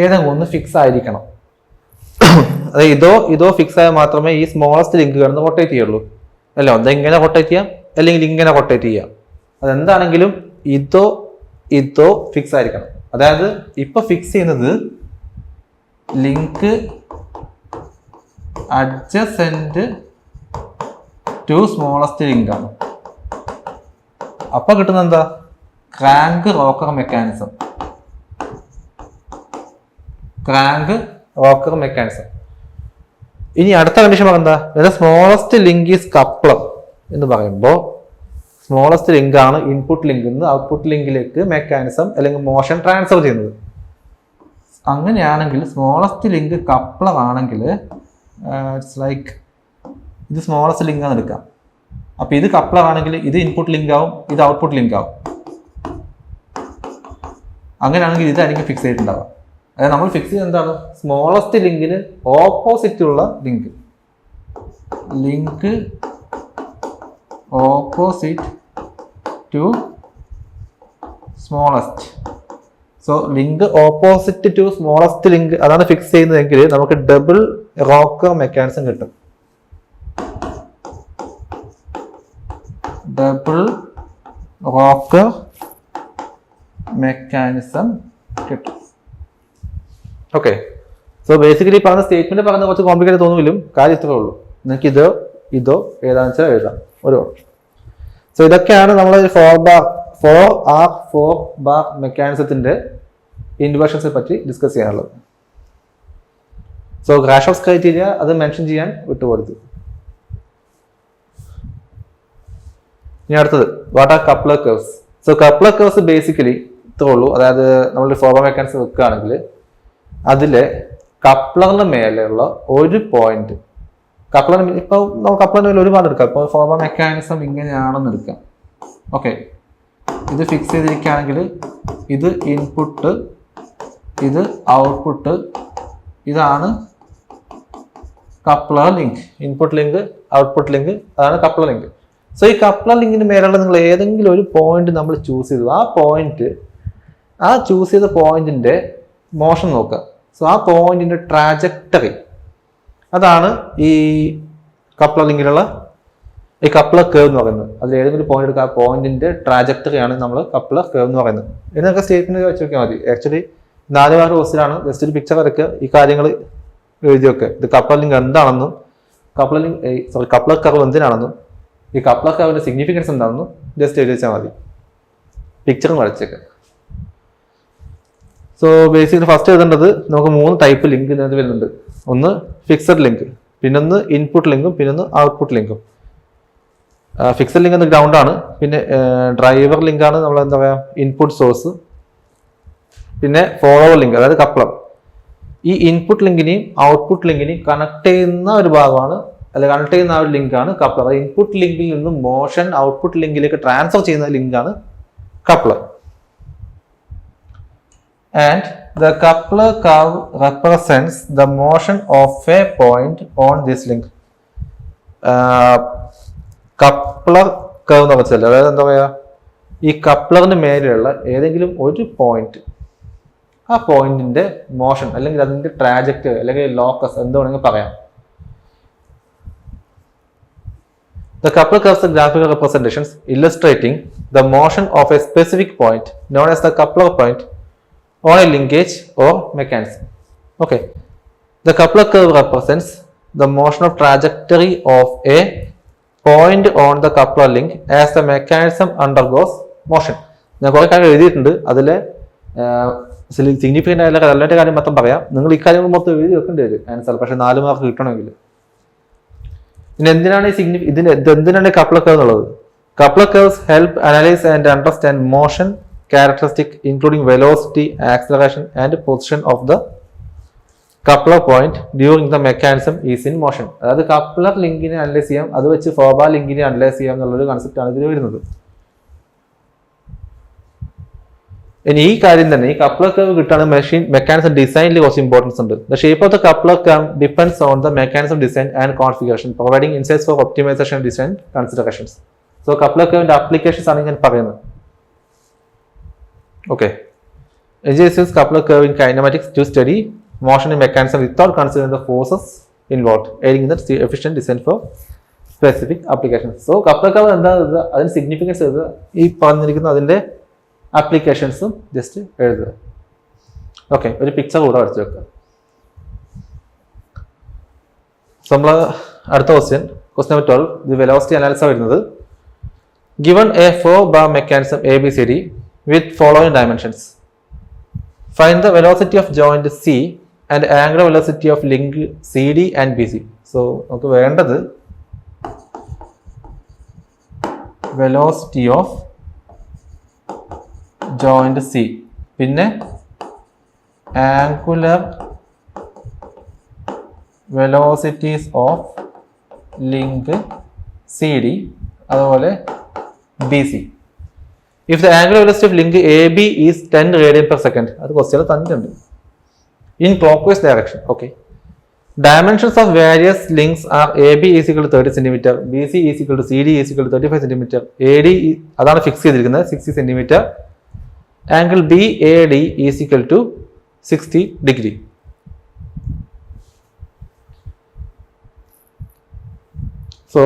ഏതെങ്കിലും ഒന്ന് ഫിക്സ് ആയിരിക്കണം. അതായത് ഇതോ ഫിക്സ് ആയാൽ മാത്രമേ ഈ സ്മോളസ്റ്റ് ലിങ്ക് കിടന്ന് റൊട്ടേറ്റ് ചെയ്യുള്ളൂ. അല്ല, ഒന്നിങ്ങനെ റൊട്ടേറ്റ് ചെയ്യാം അല്ലെങ്കിൽ ഇങ്ങനെ റൊട്ടേറ്റ് ചെയ്യാം. അതെന്താണെങ്കിലും ഇതോ ഫിക്സ് ആയിരിക്കണം. അതായത് ഇപ്പൊ ഫിക്സ് ചെയ്യുന്നത് link adjacent to smallest link ആണ്. അപ്പൊ കിട്ടുന്നത് എന്താ? Crank rocker mechanism. Crank rocker mechanism. ഇനി അടുത്ത കണ്ടീഷൻ പറയുന്നത് എന്താ? സ്മോളസ്റ്റ് ലിങ്ക് ഈസ് കപ്ലർ എന്ന് പറയുമ്പോൾ സ്മോളസ്റ്റ് ലിങ്ക് ആണ് ഇൻപുട്ട് ലിങ്കിൽ നിന്ന് ഔട്ട്പുട്ട് ലിങ്കിലേക്ക് മെക്കാനിസം അല്ലെങ്കിൽ മോഷൻ ട്രാൻസ്ഫർ ചെയ്യുന്നത്. അങ്ങനെയാണെങ്കിൽ സ്മോളസ്റ്റ് ലിങ്ക് കപ്ലർ ആണെങ്കിൽ ഇറ്റ്സ് ലൈക്ക് ഇത് സ്മോളസ്റ്റ് ലിങ്ക് ആണ് എടുക്കാം. അപ്പൊ ഇത് കപ്ലർ ആണെങ്കിൽ ഇത് ഇൻപുട്ട് ലിങ്ക് ആവും, ഇത് ഔട്ട്പുട്ട് ലിങ്ക് ആവും. അങ്ങനെയാണെങ്കിൽ ഇതായിരിക്കും ഫിക്സ് ചെയ്തിട്ടുണ്ടാവുക. അതായത് നമ്മൾ ഫിക്സ് ചെയ്യുന്നത് എന്താണ്? സ്മോളസ്റ്റ് ലിങ്കിന് ഓപ്പോസിറ്റ് ഉള്ള link, link opposite to smallest. So link opposite to smallest link അതാണ് ഫിക്സ് ചെയ്യുന്നതെങ്കിൽ നമുക്ക് ഡബിൾ റോക്കർ മെക്കാനിസം കിട്ടും. ഡബിൾ റോക്കർ മെക്കാനിസം കിട്ടും. ഓക്കെ, സോ ബേസിക്കലി പറഞ്ഞ സ്റ്റേറ്റ്മെന്റ് പറഞ്ഞ കുറച്ച് കോംപ്ലിക്കേറ്റ് തോന്നുമെങ്കിലും കാര്യം ഇത്രേ ഉള്ളൂ. നിങ്ങൾക്ക് ഇതോ ഏതാണെന്ന് വെച്ചാൽ എഴുതാം, ഒരു. സോ ഇതൊക്കെയാണ് നമ്മൾ 4 ബാർ മെക്കാനിസത്തിന്റെ ഇൻവേർഷൻസിനെ പറ്റി ഡിസ്കസ് ചെയ്യാനുള്ളത്. സോ ഗ്രാഷോഫ്സ് ക്രൈറ്റീരിയ അത് മെൻഷൻ ചെയ്യാൻ വിട്ടുകൊടുത്തു. ഇനി അടുത്തത് what are coupler curves. So coupler curves basically ഇത്രേ ഉള്ളൂ. അതായത് നമ്മൾ 4 ബാർ മെക്കാനിസം വെക്കുകയാണെങ്കിൽ അതിലെ കപ്ലറിന് മേലെയുള്ള ഒരു പോയിന്റ്, കപ്ലറിന് ഇപ്പൊ നമുക്ക് കപ്ലറിന് മേലെ ഒരുപാട് എടുക്കാം. ഇപ്പോൾ 4 ബാർ മെക്കാനിസം ഇങ്ങനെയാണെന്ന് എടുക്കാം. ഓക്കെ, ഇത് ഫിക്സ് ചെയ്തിരിക്കുകയാണെങ്കിൽ ഇത് ഇൻപുട്ട്, ഇത് ഔട്ട്പുട്ട്, ഇതാണ് coupler link. Input link, output link, അതാണ് കപ്ലർ ലിങ്ക്. സോ ഈ കപ്ലർ ലിങ്കിന് മേലുള്ള നിങ്ങൾ ഏതെങ്കിലും ഒരു പോയിന്റ് നമ്മൾ ചൂസ് ചെയ്തു, ആ ചൂസ് ചെയ്ത പോയിന്റിന്റെ മോഷൻ നോക്കുക. സോ ആ പോയിന്റിന്റെ ട്രാജക്ടറി, അതാണ് ഈ കപ്ലർ ലിങ്കിലുള്ള ഈ കപ്ലർ കേവ് എന്ന് പറയുന്നത്. അതിൽ ഏതെങ്കിലും പോയിന്റ് എടുക്കുക, ആ പോയിന്റിന്റെ ട്രാജക്ടറിയാണ് നമ്മൾ കപ്ലർ കേവ് എന്ന് പറയുന്നത്. ഇതിനൊക്കെ സ്റ്റേറ്റ്മെന്റ് വെച്ച് നോക്കിയാൽ മതി. ആക്ച്വലി 4 ക്വസ്റ്റ്യനാണ്. ജസ്റ്റ് ഒരു പിക്ചർ വരയ്ക്കുക, ഈ കാര്യങ്ങൾ എഴുതി വെക്കുക. ഇത് കപ്ലർ ലിങ്ക് എന്താണെന്നും കപ്ലർ കർവ് എന്തിനാണെന്നും ഈ കപ്ലർ കർവിന്റെ സിഗ്നിഫിക്കൻസ് എന്താണെന്നും ജസ്റ്റ് എഴുതി വെച്ചാൽ മതി. പിക്ചറും വരച്ചേക്കുക. സോ ബേസിക്കലി ഫസ്റ്റ് എഴുതേണ്ടത് നമുക്ക് 3 ടൈപ്പ് ലിങ്ക് ഇതിനകത്ത് വരുന്നുണ്ട്. ഒന്ന് ഫിക്സഡ് ലിങ്ക്, പിന്നൊന്ന് ഇൻപുട്ട് ലിങ്കും, പിന്നൊന്ന് ഔട്ട്പുട്ട് ലിങ്കും. ഫിക്സഡ് ലിങ്ക് എന്ന് ഗ്രൗണ്ട് ആണ്. പിന്നെ ഡ്രൈവർ ലിങ്ക് ആണ് നമ്മൾ എന്താ പറയുക ഇൻപുട്ട് സോഴ്സ്. പിന്നെ ഫോളോവർ ലിങ്ക് അതായത് കപ്ലർ. ഈ ഇൻപുട്ട് ലിങ്കിനെയും ഔട്ട്പുട്ട് ലിങ്കിനെയും കണക്ട് ചെയ്യുന്ന ഒരു ഭാഗമാണ് അല്ലെ കണക്ട് ചെയ്യുന്ന ആ ഒരു ലിങ്കാണ് കപ്ലർ. ഇൻപുട്ട് ലിങ്കിൽ നിന്നും മോഷൻ ഔട്ട്പുട്ട് ലിങ്കിലേക്ക് ട്രാൻസ്ഫർ ചെയ്യുന്ന ലിങ്കാണ് coupler. And the coupler curve represents the motion of a point on this link. Coupler curve എന്ന് വെച്ചാൽ അതായത് എന്താ പറയുക, ഈ കപ്ലറിന് മേലെയുള്ള ഏതെങ്കിലും ഒരു പോയിന്റ്, ആ പോയിന്റിന്റെ മോഷൻ അല്ലെങ്കിൽ അതിന്റെ ട്രാജക്ടറി അല്ലെങ്കിൽ ലോക്കസ് എന്ത് വേണമെങ്കിൽ പറയാം. The coupler curves are graphical representations illustrating the motion of a specific point known as the coupler point on a linkage or mechanism. Okay, the coupler curve represents the motion of trajectory of a point on the coupler link as the mechanism undergoes motion. ഞാൻ കുറെ കാര്യം എഴുതിയിട്ടുണ്ട്, അതിലെ significant ആയിട്ടുള്ള relevant കാര്യം മൊത്തം പറയാം. നിങ്ങൾ ഈ കാര്യങ്ങൾ മൊത്തം എഴുതി വെക്കേണ്ടി വരും ആൻസർ, പക്ഷെ 4 മാർക്ക് കിട്ടണമെങ്കിൽ. ഇനി എന്തിനാണ് കപ്ലർ കർവ് എന്നുള്ളത്? Coupler curves help analyse and understand motion characteristic including velocity, acceleration and position of the coupler point during the mechanism is in motion. അതായത് കപ്ലർ ലിങ്കിനെ അനലൈസ് ചെയ്യാം, അത് വെച്ച് ഫോർബാ ലിങ്കിനെ അനലൈസ് ചെയ്യാം എന്നുള്ളൊരു കൺസെപ്റ്റ് ആണ് ഇതിൽ വരുന്നത്. ഇനി ഈ കാര്യം തന്നെ, ഈ കപ്ലർ കർവ് കിട്ടാണ് മെക്കാനിസം ഡിസൈനിൽ കുറച്ച് ഇമ്പോർട്ടൻസ് ഉണ്ട്. The shape of the coupler curve depends on the mechanism design and configuration providing insights for optimisation design considerations. So coupler കർവിന്റെ ആപ്ലിക്കേഷൻസ് ആണ് ഞാൻ പറയുന്നത്. Okay, engineers use coupler curve in kinematics to study motion in mechanism without considering the forces involved, aiding in the efficient design for specific applications. So coupler curve എന്താ, അതിന്റെ significance എഴുതുക, ഈ പറഞ്ഞിരിക്കുന്ന അതിന്റെ ആപ്ലിക്കേഷൻസും ജസ്റ്റ് എഴുതുക. ഓക്കെ, ഒരു picture കൂടെ വരച്ചു വെക്കുക. സോ നമ്മൾ അടുത്ത ക്വസ്റ്റ്യൻ നമ്പർ 12, ഇത് വെലോസിറ്റി അനാലിസിസ് വരുന്നത്. Given a 4-bar mechanism ABCD with following dimensions, find the velocity of joint C and angular velocity of link CD and BC. So നമുക്ക് വേണ്ടത് velocity of joint C, പിന്നെ angular velocities of link CD അതുപോലെ BC. If the angular velocity of link AB is 10 radian per second, അത് question തന്നിട്ടുണ്ട്, in clockwise direction. Okay. Dimensions of various links are AB is equal to 30 cm, BC is equal to CD is equal to 35 cm, AD അതാണ് fix ചെയ്തിരിക്കുന്നത് 60 cm, angle BAD is equal to 60 degree. So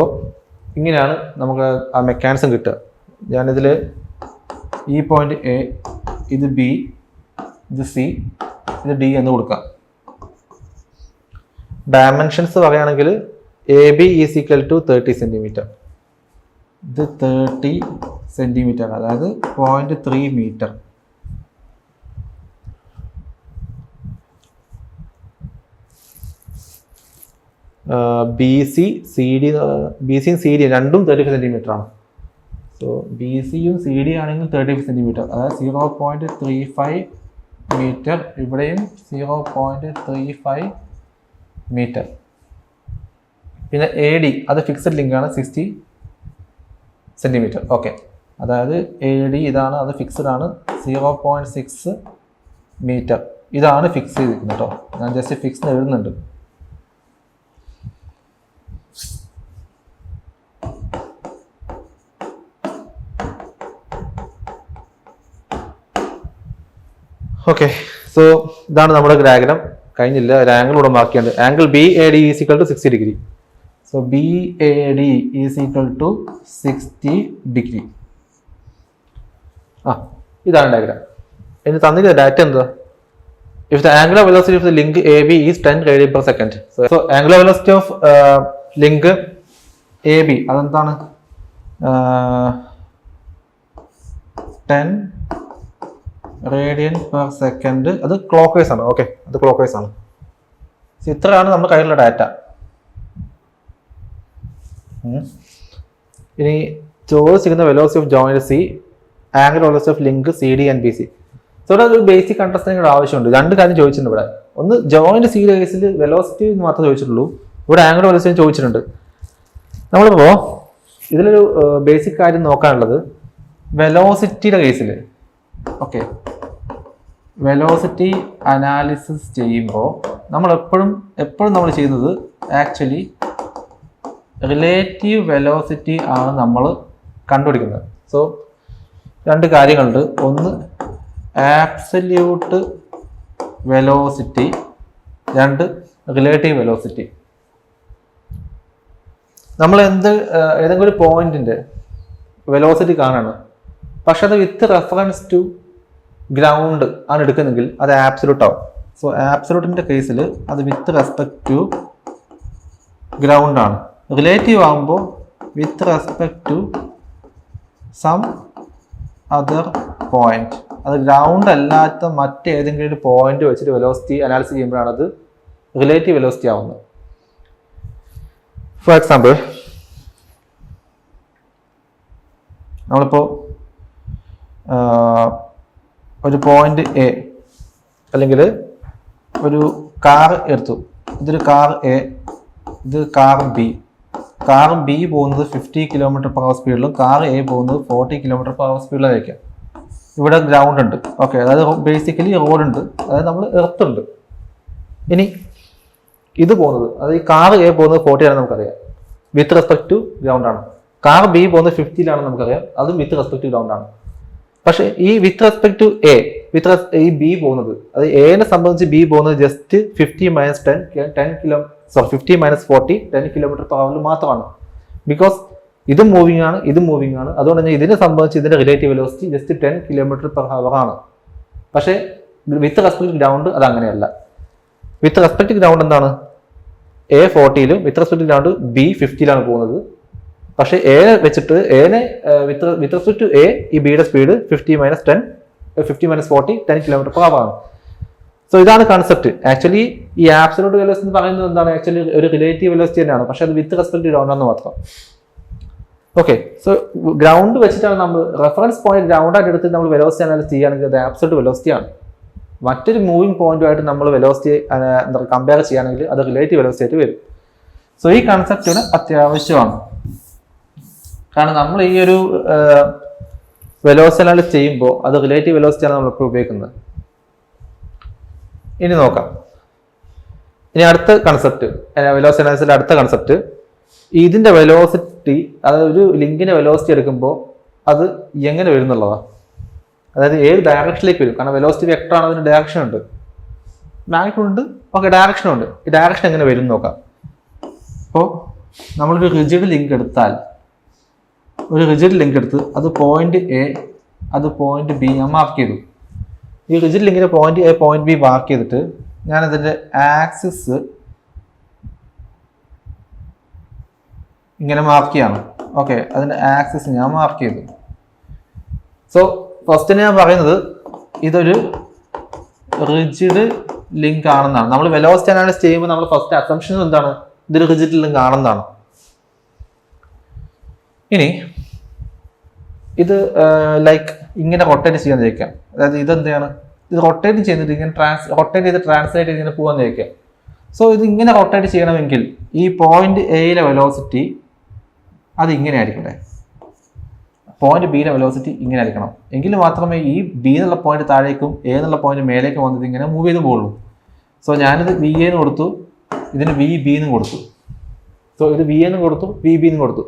ഇങ്ങനെയാണ് നമുക്ക് ആ mechanism കിട്ടുക. ഞാനിതിൽ ഈ point A, ഇത് B, ഇത് സി, ഇത് ഡി എന്ന് കൊടുക്കാം. ഡയമെൻഷൻസ് പറയുകയാണെങ്കിൽ A B is equal to 30 centimetre, ഇത് 30 സെന്റിമീറ്റർ, അതായത് 0.3 മീറ്റർ. ബി സിയും സി ഡി രണ്ടും 35 സെന്റിമീറ്റർ ആണ്. സോ ബി സിയും സി ഡി ആണെങ്കിൽ 35 സെന്റിമീറ്റർ, അതായത് 0.35 മീറ്റർ. ഇവിടെയും 0.35 മീറ്റർ. പിന്നെ എ ഡി അത് ഫിക്സഡ് ലിങ്ക് ആണ് 60 സെന്റിമീറ്റർ. ഓക്കെ, അതായത് എ ഡി ഇതാണ്, അത് ഫിക്സഡ് ആണ് 0.6 മീറ്റർ. ഇതാണ് ഫിക്സ് ചെയ്തിരിക്കുന്നത് കേട്ടോ, ഞാൻ ജസ്റ്റ് ഫിക്സ് എഴുതുന്നുണ്ട്. ഓക്കെ, സോ ഇതാണ് നമ്മുടെ ഡയഗ്രാം. കഴിഞ്ഞില്ല, ഒരു ആംഗിൾ കൂടെ മാർക്ക് ചെയ്യുന്നുണ്ട്. Angle B A D is equal to 60 degree. So B A D is equal to 60 degree. ഇതാണ് ഡയഗ്രാം. ഇനി തന്നില്ല ഡാറ്റ എന്താ? If the angular velocity of the link A B is 10 radian per second. So angular velocity of link A B അതെന്താണ്? 10 radian per second. അത് clockwise ആണ്. Okay, അത് clockwise ആണ്. ഇത്രയാണ് നമ്മുടെ കയ്യിലുള്ള ഡാറ്റ. ഇനി ചോദിച്ചിരിക്കുന്ന velocity of joint C, angular velocity of link C D and B C. So ഇവിടെ ഒരു ബേസിക് അണ്ടർസ്റ്റാൻഡിംഗ് ആവശ്യമുണ്ട്. രണ്ട് കാര്യം ചോദിച്ചിട്ടുണ്ട് ഇവിടെ. ഒന്ന്, ജോയിന്റ് സി കേസിൽ വെലോസിറ്റി മാത്രമേ ചോദിച്ചിട്ടുള്ളൂ, ഇവിടെ ആംഗുലർ വെലോസിറ്റി ചോദിച്ചിട്ടുണ്ട്. നമ്മളിപ്പോ ഇതിലൊരു ബേസിക് കാര്യം നോക്കാനുള്ളത് വെലോസിറ്റിയുടെ കേസിൽ. ഓക്കെ, വെലോസിറ്റി അനാലിസിസ് ചെയ്യുമ്പോൾ നമ്മൾ എപ്പോഴും നമ്മൾ ചെയ്യുന്നത് ആക്ച്വലി റിലേറ്റീവ് വെലോസിറ്റി ആണ് നമ്മൾ കണ്ടുപിടിക്കുന്നത്. സോ രണ്ട് കാര്യങ്ങളുണ്ട്. ഒന്ന് ആബ്സല്യൂട്ട് വെലോസിറ്റി, രണ്ട് റിലേറ്റീവ് വെലോസിറ്റി. നമ്മൾ ഏതെങ്കിലും ഒരു പോയിന്റിന്റെ വെലോസിറ്റി കാണണം, പക്ഷെ അത് വിത്ത് റെഫറൻസ് ടു ഗ്രൗണ്ട് ആണ് എടുക്കുന്നെങ്കിൽ അത് ആബ്സലൂട്ട് ആവും. സോ ആബ്സലൂട്ടിന്റെ കേസിൽ അത് വിത്ത് റെസ്പെക്ട് ടു ഗ്രൗണ്ട് ആണ്. റിലേറ്റീവ് ആകുമ്പോൾ with respect to some other point, അത് ഗ്രൗണ്ട് അല്ലാത്ത മറ്റേതെങ്കിലും ഒരു പോയിന്റ് വെച്ചിട്ട് വെലോസിറ്റി അനാലിസിസ് ചെയ്യുമ്പോഴാണ് അത് റിലേറ്റീവ് വെലോസിറ്റി ആവുന്നത്. ഫോർ എക്സാമ്പിൾ, നമ്മളിപ്പോൾ ഒരു പോയിന്റ് എ അല്ലെങ്കിൽ ഒരു കാർ എടുത്തു. ഇതൊരു കാർ എ, ഇത് കാർ ബി. കാർ ബി പോകുന്നത് 50 km/h സ്പീഡിലും കാർ എ പോകുന്നത് 40 km/h സ്പീഡിലായിരിക്കാം. ഇവിടെ ഗ്രൗണ്ട് ഉണ്ട്. ഓക്കെ, അതായത് ബേസിക്കലി റോഡ് ഉണ്ട്, അതായത് നമ്മൾ എർത്ത് ഉണ്ട്. ഇനി ഇത് പോകുന്നത്, അത് ഈ കാർ എ പോകുന്നത് 40 ആണെന്ന് നമുക്കറിയാം, വിത്ത് റെസ്പെക്ട് ടു ഗ്രൗണ്ട് ആണ്. കാർ ബി പോകുന്നത് 50 നമുക്കറിയാം, അതും വിത്ത് റെസ്പെക്ട് ടു ഗ്രൗണ്ട് ആണ്. പക്ഷെ ഈ വിത്ത് റെസ്പെക്ട് ടു എ, ഈ ബി പോകുന്നത്, അത് എനെ സംബന്ധിച്ച് ബി പോകുന്നത് ജസ്റ്റ് 50 - 40 10 km/h മാത്രമാണ്. ബിക്കോസ് ഇതും മൂവിങ് ആണ്, ഇതും മൂവിങ് ആണ്. അതുകൊണ്ട് തന്നെ ഇതിനെ സംബന്ധിച്ച് ഇതിന്റെ റിലേറ്റീവ് വെലോസിറ്റി ജസ്റ്റ് 10 km/h ആണ്. പക്ഷേ വിത്ത് റെസ്പെക്ട് ഗ്രൗണ്ട് അത് അങ്ങനെയല്ല. വിത്ത് റെസ്പെക്ട് ഗ്രൗണ്ട് എന്താണ്? A 40 with respect ground B 50 പോകുന്നത്. പക്ഷെ എ വെച്ചിട്ട് എനെ വിത്ത് റെസ്പെക്ട് ടു എ ഈ ബിയുടെ സ്പീഡ് 50 - 40 10 km/h ആണ്. സോ ഇതാണ് കൺസെപ്റ്റ്. ആക്ച്വലി ഈ ആബ്സലൂട്ട് വെലോസിറ്റി എന്ന് പറയുന്നത് എന്താണ്? ആക്ച്വലി ഒരു റിലേറ്റീവ് വെലോസിറ്റി തന്നെയാണ്, പക്ഷെ അത് വിത്ത് റെസ്പെക്ട് ടു ഗ്രൗണ്ട് എന്ന് മാത്രം. ഓക്കെ, സോ ഗ്രൗണ്ട് വെച്ചിട്ടാണ് നമ്മൾ റെഫറൻസ് പോയിന്റ് ഗ്രൗണ്ടായിട്ട് എടുത്ത് നമ്മൾ വെലോസിറ്റി അനാലിസിസ് ചെയ്യുകയാണെങ്കിൽ അത് ആബ്സലൂട്ട് വെലോസിറ്റി ആണ്. മറ്റൊരു മൂവിങ് പോയിന്റുമായിട്ട് നമ്മൾ വെലോസിറ്റി കമ്പയർ ചെയ്യുകയാണെങ്കിൽ അത് റിലേറ്റീവ് വെലോസിറ്റി ആയിട്ട് വരും. സോ ഈ കൺസെപ്റ്റ് അത്യാവശ്യമാണ്. കാരണം നമ്മൾ ഈ ഒരു വെലോസിറ്റി അനാലിസിസ് ചെയ്യുമ്പോൾ അത് റിലേറ്റീവ് വെലോസിറ്റി ആണ് നമ്മൾ ഇപ്പോൾ ഉപയോഗിക്കുന്നത്. ഇനി നോക്കാം. ഇനി അടുത്ത കൺസെപ്റ്റ്, വെലോസിറ്റി അനാലിസിസിന്റെ അടുത്ത കൺസെപ്റ്റ്, ഇതിന്റെ വെലോസിറ്റി, അതായത് ഒരു ലിങ്കിന്റെ വെലോസിറ്റി എടുക്കുമ്പോൾ അത് എങ്ങനെ വരുന്നുള്ളതാണ്. അതായത് ഏത് ഡയറക്ഷനിലേക്ക് വരും. കാരണം വെലോസിറ്റി വെക്ടർ ആണ്, അതിന് ഡയറക്ഷൻ ഉണ്ട്, മാഗ്നിറ്റ്യൂഡ് ഉണ്ട്, ഓക്കെ, ഡയറക്ഷൻ ഉണ്ട്. ഈ ഡയറക്ഷൻ എങ്ങനെ വരും നോക്കാം. അപ്പോൾ നമ്മളൊരു റിജിഡ് ലിങ്ക് എടുത്താൽ, ഒരു റിജിഡ് ലിങ്ക് എടുത്ത് അത് പോയിന്റ് എ, അത് പോയിന്റ് ബി ഞാൻ മാർക്ക് ചെയ്തു. ഈ റിജിഡ് ലിങ്കിന്റെ point A point B mark ചെയ്തിട്ട് ഞാൻ അതിന്റെ ആക്സിസ് ഇങ്ങനെ മാർക്ക് ചെയ്യാണ്. ഓക്കെ, അതിന്റെ ആക്സിസ് ഞാൻ മാർക്ക് ചെയ്തു. സോ ഫസ്റ്റ് ഞാൻ പറയുന്നത് ഇതൊരു റിജിഡ് ലിങ്ക് ആണെന്നാണ്. നമ്മൾ വെലോസിറ്റി അനാലിസിസ് ചെയ്യുമ്പോൾ നമ്മൾ ഫസ്റ്റ് അസംപ്ഷൻ എന്താണ്? ഇതൊരു റിജിഡ് ലിങ്ക് ആണെന്നാണ്. ഇനി ഇത് ലൈക്ക് ഇങ്ങനെ റൊട്ടേറ്റ് ചെയ്യാൻ ചോദിക്കാം. അതായത് ഇതെന്താണ്? ഇത് റൊട്ടേറ്റ് ചെയ്യുന്നത് ഇങ്ങനെ റൊട്ടേറ്റ് ചെയ്ത് ട്രാൻസ്ലേറ്റ് ചെയ്ത് ഇങ്ങനെ പോകാൻ ചോദിക്കാം. സോ ഇത് ഇങ്ങനെ റൊട്ടേറ്റ് ചെയ്യണമെങ്കിൽ ഈ പോയിന്റ് എയിലെ വെലോസിറ്റി അത് ഇങ്ങനെ ആയിരിക്കട്ടെ, പോയിന്റ് ബിയിലെ വെലോസിറ്റി ഇങ്ങനെ ആയിരിക്കണം. എങ്കിൽ മാത്രമേ ഈ ബി എന്നുള്ള പോയിന്റ് താഴേക്കും എ എന്നുള്ള പോയിന്റ് മേലേക്കും വന്നത് ഇങ്ങനെ മൂവ് ചെയ്ത് പോകുള്ളൂ. സോ ഞാനിത് വി എന്ന് കൊടുത്തു, ഇതിന് വി ബി എന്ന് കൊടുത്തു. സോ ഇത് വി എന്ന് കൊടുത്തു, വി ബി എന്ന് കൊടുത്തു.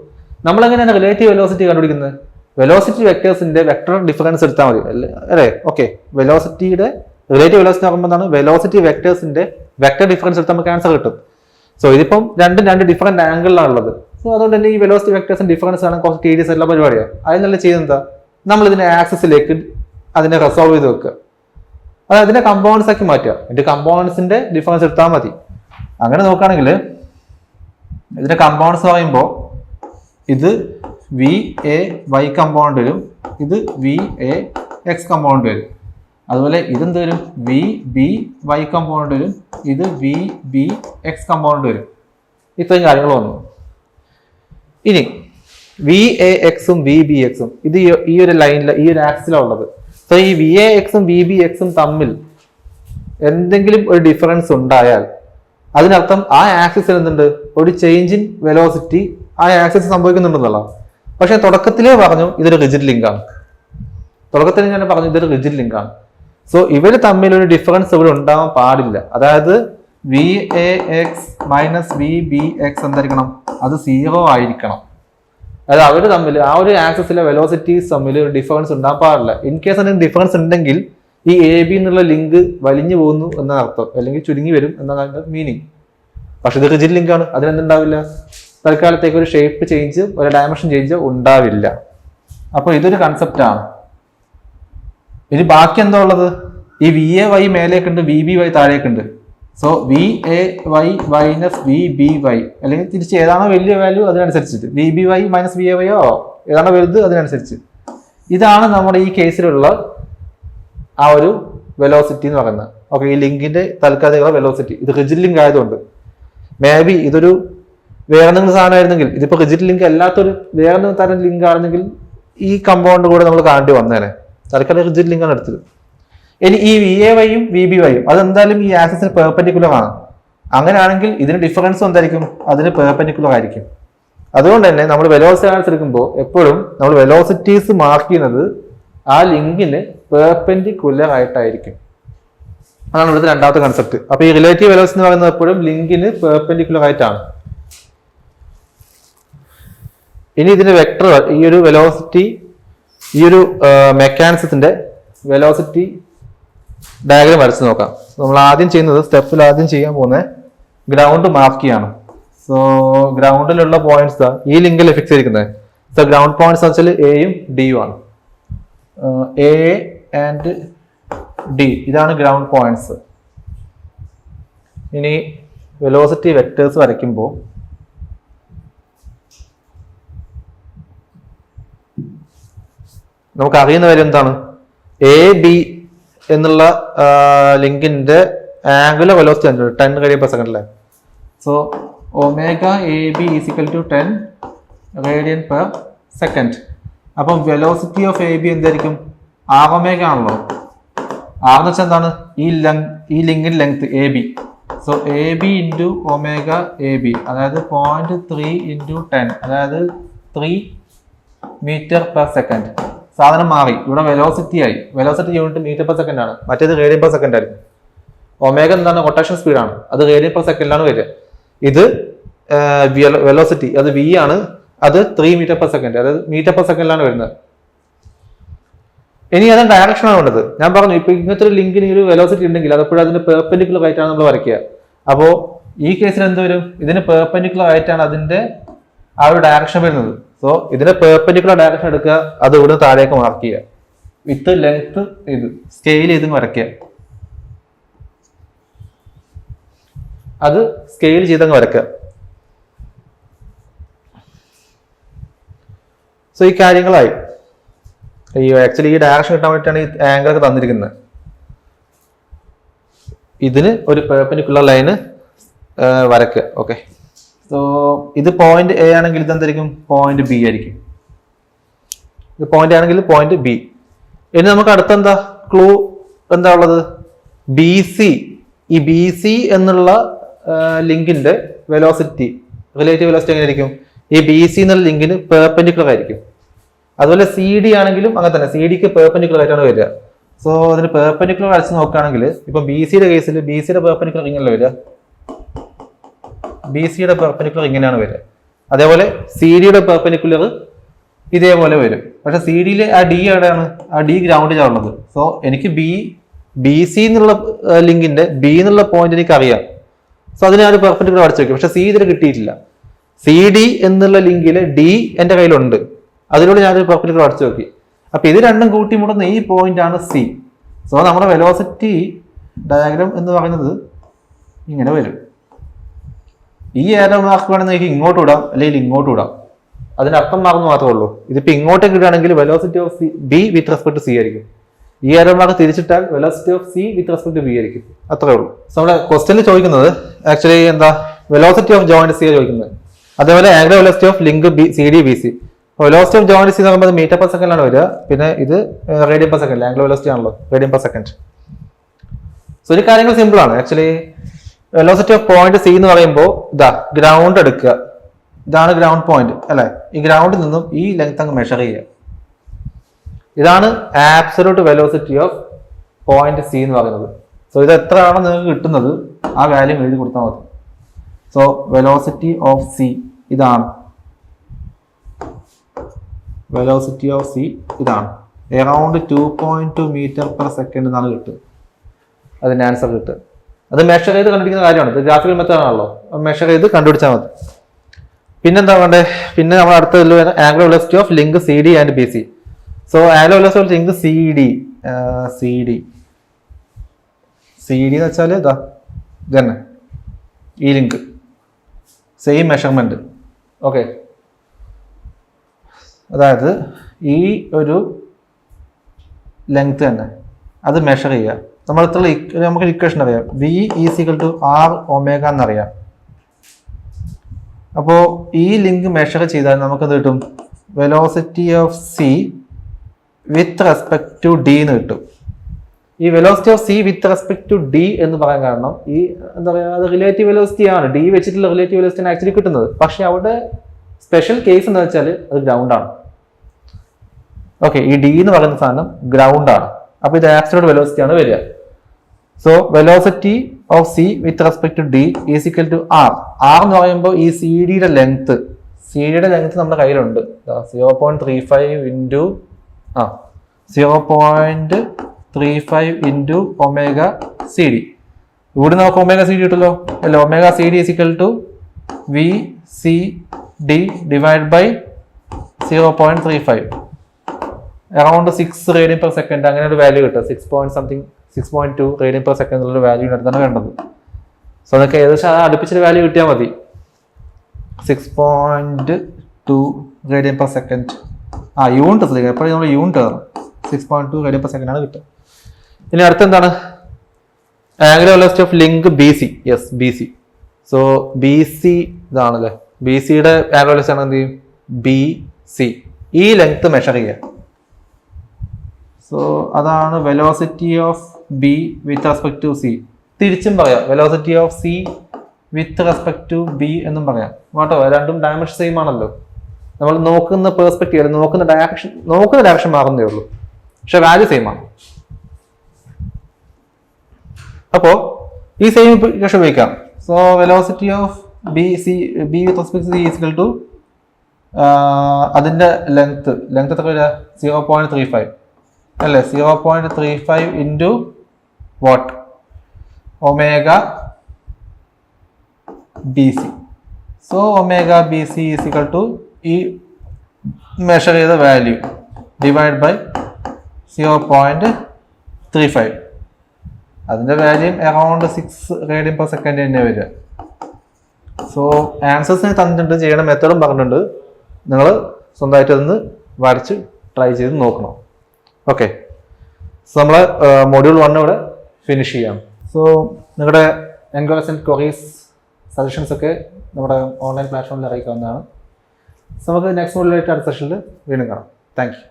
നമ്മളെങ്ങനെയാണ് റിലേറ്റീവ് വെലോസിറ്റി കണ്ടുപിടിക്കുന്നത്? വെലോസിറ്റി വെക്ടേഴ്സിന്റെ വെക്ടർ ഡിഫറൻസ് എടുത്താൽ മതി അല്ലേ? ഓക്കെ, വെലോസിറ്റിയുടെ റിലേറ്റീവ് വെലോസിറ്റി പറയുമ്പോൾ എന്താണ്? വെലോസിറ്റി വെക്ടേഴ്സിന്റെ വെക്ടർ ഡിഫറൻസ് എടുത്താൽ നമുക്ക് ആൻസർ കിട്ടും. സോ ഇതിപ്പം രണ്ട് ഡിഫറെന്റ് ആംഗിളിലാണ് ഉള്ളത്. സോ അതുകൊണ്ട് തന്നെ ഈ വെലോസിറ്റി വെക്ടേഴ്സിന്റെ ഡിഫറൻസ് ആണ് കുറച്ച് TDS എല്ലാ പരിപാടിയാണ്. അതിനുള്ള ചെയ്യുന്നത് എന്താ? നമ്മൾ ഇതിന്റെ ആക്സിസിലേക്ക് അതിനെ റിസോൾവ് ചെയ്ത് വെക്കുക, അത് അതിന്റെ കമ്പോണൻസ് ആക്കി മാറ്റുക. ഇതിന്റെ കമ്പോണൻസിന്റെ ഡിഫറൻസ് എടുത്താൽ മതി. അങ്ങനെ നോക്കുകയാണെങ്കിൽ ഇതിന്റെ കമ്പോണൻസ് പറയുമ്പോൾ ഇത് വി എ വൈ കമ്പോണന്റ് വരും, ഇത് വി എ എക്സ് കമ്പോണന്റ് വരും. അതുപോലെ ഇതെന്ത് വരും? വി ബി വൈ കമ്പോണന്റ് വരും, ഇത് വി ബി എക്സ് കമ്പോണന്റ് വരും. ഇത്രയും കാര്യങ്ങൾ വന്നു. ഇനി വി എ എക്സും വി ബി എക്സും ഇത് ഈ ഒരു ലൈനിൽ, ഈ ഒരു ആക്സിലാണ് ഉള്ളത്. സോ ഈ വി എ എക്സും വി ബി എക്സും തമ്മിൽ എന്തെങ്കിലും ഒരു ഡിഫറൻസ് ഉണ്ടായാൽ അതിനർത്ഥം ആ ആക്സിസിൽ എന്തുണ്ട്? ഒരു ചേഞ്ച് ഇൻ വെലോസിറ്റി ആ ആക്സസ് സംഭവിക്കുന്നുണ്ടെന്നല്ല. പക്ഷെ തുടക്കത്തിലേ പറഞ്ഞു ഇതൊരു റിജിഡ് ലിങ്കാണ്. തുടക്കത്തിൽ ഞാൻ പറഞ്ഞു ഇതൊരു റിജിഡ് ലിങ്കാണ്. സോ ഇവർ തമ്മിൽ ഒരു ഡിഫറൻസ് ഇവിടെ ഉണ്ടാവാൻ പാടില്ല. അതായത് VAX മൈനസ് VBX എന്തായിരിക്കണം? അത് 0 ആയിരിക്കണം. അതായത് അവർ തമ്മിൽ ആ ഒരു ആക്സസിലെ വെലോസിറ്റീസ് തമ്മിൽ ഒരു ഡിഫറൻസ് ഉണ്ടാകാൻ പാടില്ല. ഇൻ കേസ് അതിന് ഡിഫറൻസ് ഉണ്ടെങ്കിൽ ഈ AB എന്നുള്ള ലിങ്ക് വലിഞ്ഞു പോകുന്നു എന്നാണ് അർത്ഥം, അല്ലെങ്കിൽ ചുരുങ്ങി വരും എന്നാണ് മീനിങ്. പക്ഷെ ഇത് റിജിഡ് ലിങ്ക് ആണ്, അതിനെന്തുണ്ടാവില്ല? തൽക്കാലത്തേക്ക് ഒരു ഷേപ്പ് ചേഞ്ച്, ഒരു ഡയമെൻഷൻ ചേഞ്ച് ഉണ്ടാവില്ല. അപ്പൊ ഇതൊരു കൺസെപ്റ്റ് ആണ്. ഇനി ബാക്കി എന്താ ഉള്ളത്? ഈ VAY മേലേക്കുണ്ട്, VBY താഴേക്കുണ്ട്. സോ VAY മൈനസ് VBY, അല്ലെങ്കിൽ തിരിച്ച് ഏതാണോ വലിയ വാല്യൂ അതിനനുസരിച്ചിട്ട് VBY മൈനസ് VAY ഏതാണോ വലുത് അതിനനുസരിച്ച്. ഇതാണ് നമ്മുടെ ഈ കേസിലുള്ള ആ ഒരു വെലോസിറ്റി എന്ന് പറയുന്നത്. ഓക്കെ, ഈ ലിങ്കിന്റെ തൽക്കാലിക വെലോസിറ്റി. ഇത് റിജിഡ് ലിങ്ക് ആയതുകൊണ്ട് മേ ബി ഇതൊരു വേറെ എന്തെങ്കിലും സാധനമായിരുന്നെങ്കിൽ, ഇതിപ്പോ റിജിഡ് ലിങ്ക് അല്ലാത്തൊരു വേറെ തരം ലിങ്ക് ആണെങ്കിൽ ഈ കമ്പൗണ്ട് കൂടെ നമ്മൾ കാണേണ്ടി വന്നേനെ. തൽക്കാലം റിജിഡ് ലിങ്ക് ആണ് എടുത്തത്. ഇനി ഈ VAYയും VBYയും അതെന്തായാലും ഈ ആക്സിസിന് പെർപെൻഡിക്കുലർ ആണ്. അങ്ങനെയാണെങ്കിൽ ഇതിന് ഡിഫറൻസ് എന്തായിരിക്കും? അതിന് പെർപെൻഡിക്കുലർ ആയിരിക്കും. അതുകൊണ്ട് തന്നെ നമ്മൾ വെലോസിറ്റി എടുക്കുമ്പോൾ എപ്പോഴും നമ്മൾ വെലോസിറ്റീസ് മാർക്ക് ചെയ്യുന്നത് ആ ലിങ്കിന് പെർപെൻഡിക്കുലർ ആയിട്ടായിരിക്കും. അതാണ് ഇവിടുത്തെ രണ്ടാമത്തെ കൺസെപ്റ്റ്. അപ്പൊ ഈ റിലേറ്റീവ് വെലോസിറ്റി എന്ന് പറയുന്നത് എപ്പോഴും ലിങ്കിന് പെർപെൻഡിക്കുലർ ആയിട്ടാണ്. ഇനി ഇതിന്റെ വെക്ടർ, ഈ ഒരു വെലോസിറ്റി, ഈ ഒരു മെക്കാനിസത്തിന്റെ വെലോസിറ്റി ഡയഗ്രം വരച്ച് നോക്കാം. നമ്മൾ ആദ്യം ചെയ്യുന്നത്, സ്റ്റെപ്പിൽ ആദ്യം ചെയ്യാൻ പോകുന്നത് ഗ്രൗണ്ട് മാർക്ക് ചെയ്യാണ്. സോ ഗ്രൗണ്ടിലുള്ള പോയിന്റ്സ് ഈ ലിങ്കിൽ ഫിക്സ് ചെയ്തിരിക്കുന്നത്. സോ ഗ്രൗണ്ട് പോയിന്റ്സ് വെച്ചാൽ എയും ഡിയും ആണ്. A ആൻഡ് D ഇതാണ് ഗ്രൗണ്ട് പോയിന്റ്സ്. ഇനി വെലോസിറ്റി വെക്ടേഴ്സ് വരയ്ക്കുമ്പോൾ നമുക്ക് അറിയുന്ന കാര്യം എന്താണ്? AB എന്നുള്ള ലിങ്കിന്റെ ആംഗുലർ വെലോസിറ്റി 10 radian/s അല്ലേ. So omega AB is equal to 10 radian/s. അപ്പം വെലോസിറ്റി ഓഫ് AB എന്തായിരിക്കും? R ഒമേഗ ആണല്ലോ. R എന്ന് വെച്ചാൽ എന്താണ്? ഈ ലിങ്കിന്റെ length AB. So AB into omega AB, അതായത് 0.3 ഇൻറ്റു 10, അതായത് 3 m/s. സാധനം മാറി, ഇവിടെ വെലോസിറ്റി ആയി. വെലോസിറ്റി യൂണിറ്റ് m/s ആണ്, മറ്റേത് radian/s ആയിരിക്കും. ഒമേഗ എന്താണ്? റൊട്ടേഷൻ സ്പീഡാണ്, അത് radian/s വരിക. ഇത് വെലോസിറ്റി, അത് V ആണ്, അത് 3 m/s, അതായത് m/s വരുന്നത്. ഇനി അത് ഡയറക്ഷൻ ആണ് വേണ്ടത്. ഞാൻ പറഞ്ഞു ഇപ്പൊ ഇങ്ങനത്തെ ഒരു ലിങ്കിന് ഒരു വെലോസിറ്റി ഉണ്ടെങ്കിൽ അതെപ്പോഴും അതിന് പെർപെൻഡിക്കുലർ ആയിട്ടാണ് നമ്മൾ വരയ്ക്കുക. അപ്പോ ഈ കേസിൽ എന്ത് വരും? ഇതിന് പെർപെൻഡിക്കുലർ ആയിട്ടാണ് അതിന്റെ ആ ഒരു ഡയറക്ഷൻ വരുന്നത്. സോ ഇതിന്റെ പെർപെൻഡിക്കുലർ ഡയറക്ഷൻ എടുക്കുക, അത് ഇവിടെ താഴേക്ക് മാർക്ക് ചെയ്യുക. വിത്ത് ലെങ്ത് ഇത് സ്കെയിൽ ചെയ്ത് വരയ്ക്കുക. അത് സ്കെയിൽ ചെയ്തങ്ങ് വരയ്ക്കുക. സോ ഈ കാര്യങ്ങളായി. ആക്ച്വലി ഈ ഡയറക്ഷൻ കിട്ടാൻ വേണ്ടിയിട്ടാണ് ഈ ആംഗിൾ ഒക്കെ തന്നിരിക്കുന്നത്. ഇതിന് ഒരു പെർപെൻഡിക്കുലർ ലൈന് വരയ്ക്കുക. ഓക്കെ, സോ ഇത് പോയിന്റ് A ആണെങ്കിൽ ഇതെന്തായിരിക്കും? പോയിന്റ് B ആയിരിക്കും. ഇത് പോയിന്റ് ആണെങ്കിൽ പോയിന്റ് B. ഇനി നമുക്ക് അടുത്തെന്താ ക്ലൂ എന്താ ഉള്ളത്? BC. ഈ BC എന്നുള്ള ലിങ്കിന്റെ വെലോസിറ്റി, റിലേറ്റീവ് വെലോസിറ്റി എങ്ങനെയായിരിക്കും? ഈ BC എന്നുള്ള ലിങ്കിന് പെർപെൻഡിക്കുലർ ആയിരിക്കും. അതുപോലെ CD ആണെങ്കിലും അങ്ങനെ തന്നെ, CDക്ക് പെർപെൻഡിക്കുലർ ആയിട്ടാണ് വരിക. സോ അതിന് പെർപെൻഡിക്കുലർ വരച്ച് നോക്കുകയാണെങ്കിൽ ഇപ്പൊ BCയുടെ കേസിൽ BCയുടെ പെർപെൻഡിക്കുലർ ഇങ്ങനെയല്ല വരിക, BCയുടെ പെർപെൻഡിക്കുലർ ഇങ്ങനെയാണ് വരിക. അതേപോലെ CDയുടെ പെർപെൻഡിക്കുലർ ഇതേപോലെ വരും. പക്ഷെ CDയിൽ ആ D എവിടെയാണ്? ആ D ഗ്രൗണ്ടിലാണ് ഉള്ളത്. സോ എനിക്ക് BC എന്നുള്ള ലിങ്കിന്റെ B എന്നുള്ള പോയിന്റ് എനിക്ക് അറിയാം. സോ അതിന് ഞാൻ പെർപെൻഡിക്കുലർ വരച്ച് വെക്കും. പക്ഷെ C ഇതിൽ കിട്ടിയിട്ടില്ല. CD എന്നുള്ള ലിങ്കില് D എന്റെ കയ്യിലുണ്ട്, അതിലൂടെ ഞാനൊരു പെർപെൻഡിക്കുലർ വരച്ച് നോക്കി. അപ്പൊ ഇത് രണ്ടും കൂട്ടിമുട്ടുന്ന ഈ പോയിന്റ് ആണ് C. സോ നമ്മുടെ വെലോസിറ്റി ഡയഗ്രാം എന്ന് പറയുന്നത് ഇങ്ങനെ വരും. ഈ ഏരോ മാർക്ക് വേണമെങ്കിൽ ഇങ്ങോട്ട് വിടാം, അല്ലെങ്കിൽ ഇങ്ങോട്ട് വിടാം. അതിന്റെ അർത്ഥം മാറുന്നു മാത്രമേ ഉള്ളൂ. ഇതിപ്പോ ഇങ്ങോട്ടേക്ക് ഇടുകയാണെങ്കിൽ velocity of B with respect to C ആയിരിക്കും. ഈ ഏരോ മാർക്ക് തിരിച്ചിട്ടാൽ velocity of C with respect to B ആയിരിക്കും. അത്രേ ഉള്ളൂ. സോ നമ്മുടെ ക്വസ്റ്റ്യനിൽ ചോദിക്കുന്നത് ആക്ച്വലി എന്താ? വെലോസിറ്റി ഓഫ് ജോയിന്റ് C ചോദിക്കുന്നത്. അതേപോലെ angular velocity of link CD BC. Velocity of joint C എന്ന് പറയുമ്പോൾ m/s വരിക. പിന്നെ ഇത് radian/s, ആംഗുലർ വെലോസിറ്റി ആണല്ലോ, radian/s. സോ ഈ കാര്യങ്ങൾ സിമ്പിൾ ആണ്. Actually velocity of point C എന്ന് പറയുമ്പോൾ ഇതാ ഗ്രൗണ്ട് എടുക്കുക, ഇതാണ് ഗ്രൗണ്ട് പോയിന്റ് അല്ലെ. ഈ ഗ്രൗണ്ടിൽ നിന്നും ഈ ലെങ്ത് അങ്ങ് മെഷർ ചെയ്യുക. ഇതാണ് absolute velocity of point C എന്ന് പറയുന്നത്. സോ ഇത് എത്രയാണോ നിങ്ങൾക്ക് കിട്ടുന്നത് ആ വാല്യൂ എഴുതി കൊടുത്താൽ മതി. സോ വെലോസിറ്റി ഓഫ് സി ഇതാണ്. വെലോസിറ്റി ഓഫ് സി ഇതാണ്. അറൌണ്ട് 2.2 മീറ്റർ പെർ സെക്കൻഡ് എന്നാണ് കിട്ടുക. അതിന്റെ ആൻസർ കിട്ടുക. അത് മെഷർ ചെയ്ത് കണ്ടുപിടിക്കുന്ന കാര്യമാണ്. ഇത് ഗ്രാഫിക്കൽ മെത്തേഡ് ആണല്ലോ. മെഷർ ചെയ്ത് കണ്ടുപിടിച്ചാൽ മതി. പിന്നെന്താ വേണ്ടേ? പിന്നെ നമ്മൾ അടുത്തതിൽ angular velocity of link C D and B C. So angular velocity of link C D എന്ന് വെച്ചാൽ ഇതാ ഇതന്നെ ഈ ലിങ്ക് സെയിം മെഷർമെന്റ്. ഓക്കെ, അതായത് ഈ ഒരു ലെങ്ത് തന്നെ അത് മെഷർ ചെയ്യുക. നമുക്ക് ഇക്വേഷൻ അറിയാം, V = R ഒമേഗ എന്നറിയാം. അപ്പോൾ ഈ ലിങ്ക് മെഷർ ചെയ്താൽ നമുക്ക് എന്ത് കിട്ടും? Velocity of C with respect to D എന്ന് കിട്ടും. ഈ velocity of C with respect to D എന്ന് പറയാൻ കാരണം ഈ എന്താ പറയുക, അത് റിലേറ്റീവ് വെലോസിറ്റി ആണ്. ഡി വെച്ചിട്ടുള്ള റിലേറ്റീവ് വെലോസിറ്റി ആണ് ആക്ച്വലി കിട്ടുന്നത്. പക്ഷെ അവിടെ സ്പെഷ്യൽ കേസ് എന്ന് വെച്ചാൽ അത് ഗ്രൗണ്ട് ആണ്. ഓക്കെ, ഈ ഡി എന്ന് പറയുന്ന സാധനം ഗ്രൗണ്ട് ആണ്. അപ്പൊ ഇത് ആബ്സലൂട്ട് വെലോസിറ്റി ആണ് വരിക. So velocity of C with respect to D is equal to R. R എന്ന് പറയുമ്പോൾ ഈ സി ഡിയുടെ ലെങ്ത് നമ്മുടെ കയ്യിലുണ്ട്. 0.35 ഇൻറ്റു ഒമേഗ സി ഡി. ഇവിടെ നമുക്ക് ഒമേഗ സി ഡി കിട്ടുമല്ലോ അല്ലെ. Omega C D is equal to V C D divide by 0.35 around 6 radian per second. അങ്ങനെ ഒരു വാല്യൂ കിട്ടും. 6.2 റേഡിയൻ പെർ സെക്കൻഡ് എന്നുള്ള വാല്യൂ അടുത്താണ് വേണ്ടത്. സോ അതൊക്കെ ഏകദേശം അടുപ്പിച്ചൊരു വാല്യൂ കിട്ടിയാൽ മതി. 6.2 റേഡിയൻ പെർ സെക്കൻഡ്. യൂണിറ്റ് ശ്രദ്ധിക്കുക, എപ്പോഴും നമ്മൾ യൂണിറ്റ് കയറും. 6.2 റേഡിയൻ പെർ സെക്കൻഡ് ആണ് കിട്ടുക. ഇനി അടുത്തെന്താണ്? Angular velocity of link B C. Yes, B C. So B C ഇതാണല്ലേ. ബി സിയുടെ ആംഗുലർ വെലോസിറ്റി ആണ് എന്ത് ചെയ്യും? ബി സി. ഈ ലെങ്ത് മെഷർ ചെയ്യുക. സോ അതാണ് velocity of B with respect to C. തിരിച്ചും പറയാം, velocity of C with respect to B എന്നും പറയാം. കേട്ടോ, രണ്ടും ഡയമെൻഷൻ സെയിം ആണല്ലോ. നമ്മൾ നോക്കുന്ന പെർസ്പെക്റ്റീവ്, നോക്കുന്ന ഡയറക്ഷൻ മാറുന്നേ ഉള്ളൂ, പക്ഷെ വാല്യൂ സെയിം ആണ്. അപ്പോ ഈ സെയിം ഇക്വേഷൻ ഉപയോഗിക്കാം. So velocity of B with respect to C is equal to അതിന്റെ ലെങ്ത് എത്ര വരിക? 0.35 അല്ലേ. 0.35 into what? Omega B C. So omega B C is equal to ഈ മെഷർ ചെയ്ത വാല്യൂ ഡിവൈഡ് ബൈ 0.35. അതിന്റെ value around 6 radian per second തന്നെ വരിക. So ആൻസേഴ്സിന് തന്നിട്ടുണ്ട്, ചെയ്യണ മെത്തേഡും പറഞ്ഞിട്ടുണ്ട്. നിങ്ങൾ സ്വന്തമായിട്ട് അതൊന്ന് വരച്ച് ട്രൈ ചെയ്ത് നോക്കണം. ഓക്കെ, സോ നമ്മൾ മൊഡ്യൂൾ 1 ഇവിടെ ഫിനിഷ് ചെയ്യാം. സോ നിങ്ങളുടെ എൻക്വയറീസ് ആൻഡ് ക്വറീസ്, സജഷൻസ് ഒക്കെ നമ്മുടെ ഓൺലൈൻ പ്ലാറ്റ്ഫോമിൽ അറിയിക്കാവുന്നതാണ്. സോ നമുക്ക് നെക്സ്റ്റ് മൊഡ്യൂളായിട്ട് അടുത്ത സെഷനിൽ വീണ്ടും കാണാം. Thank you.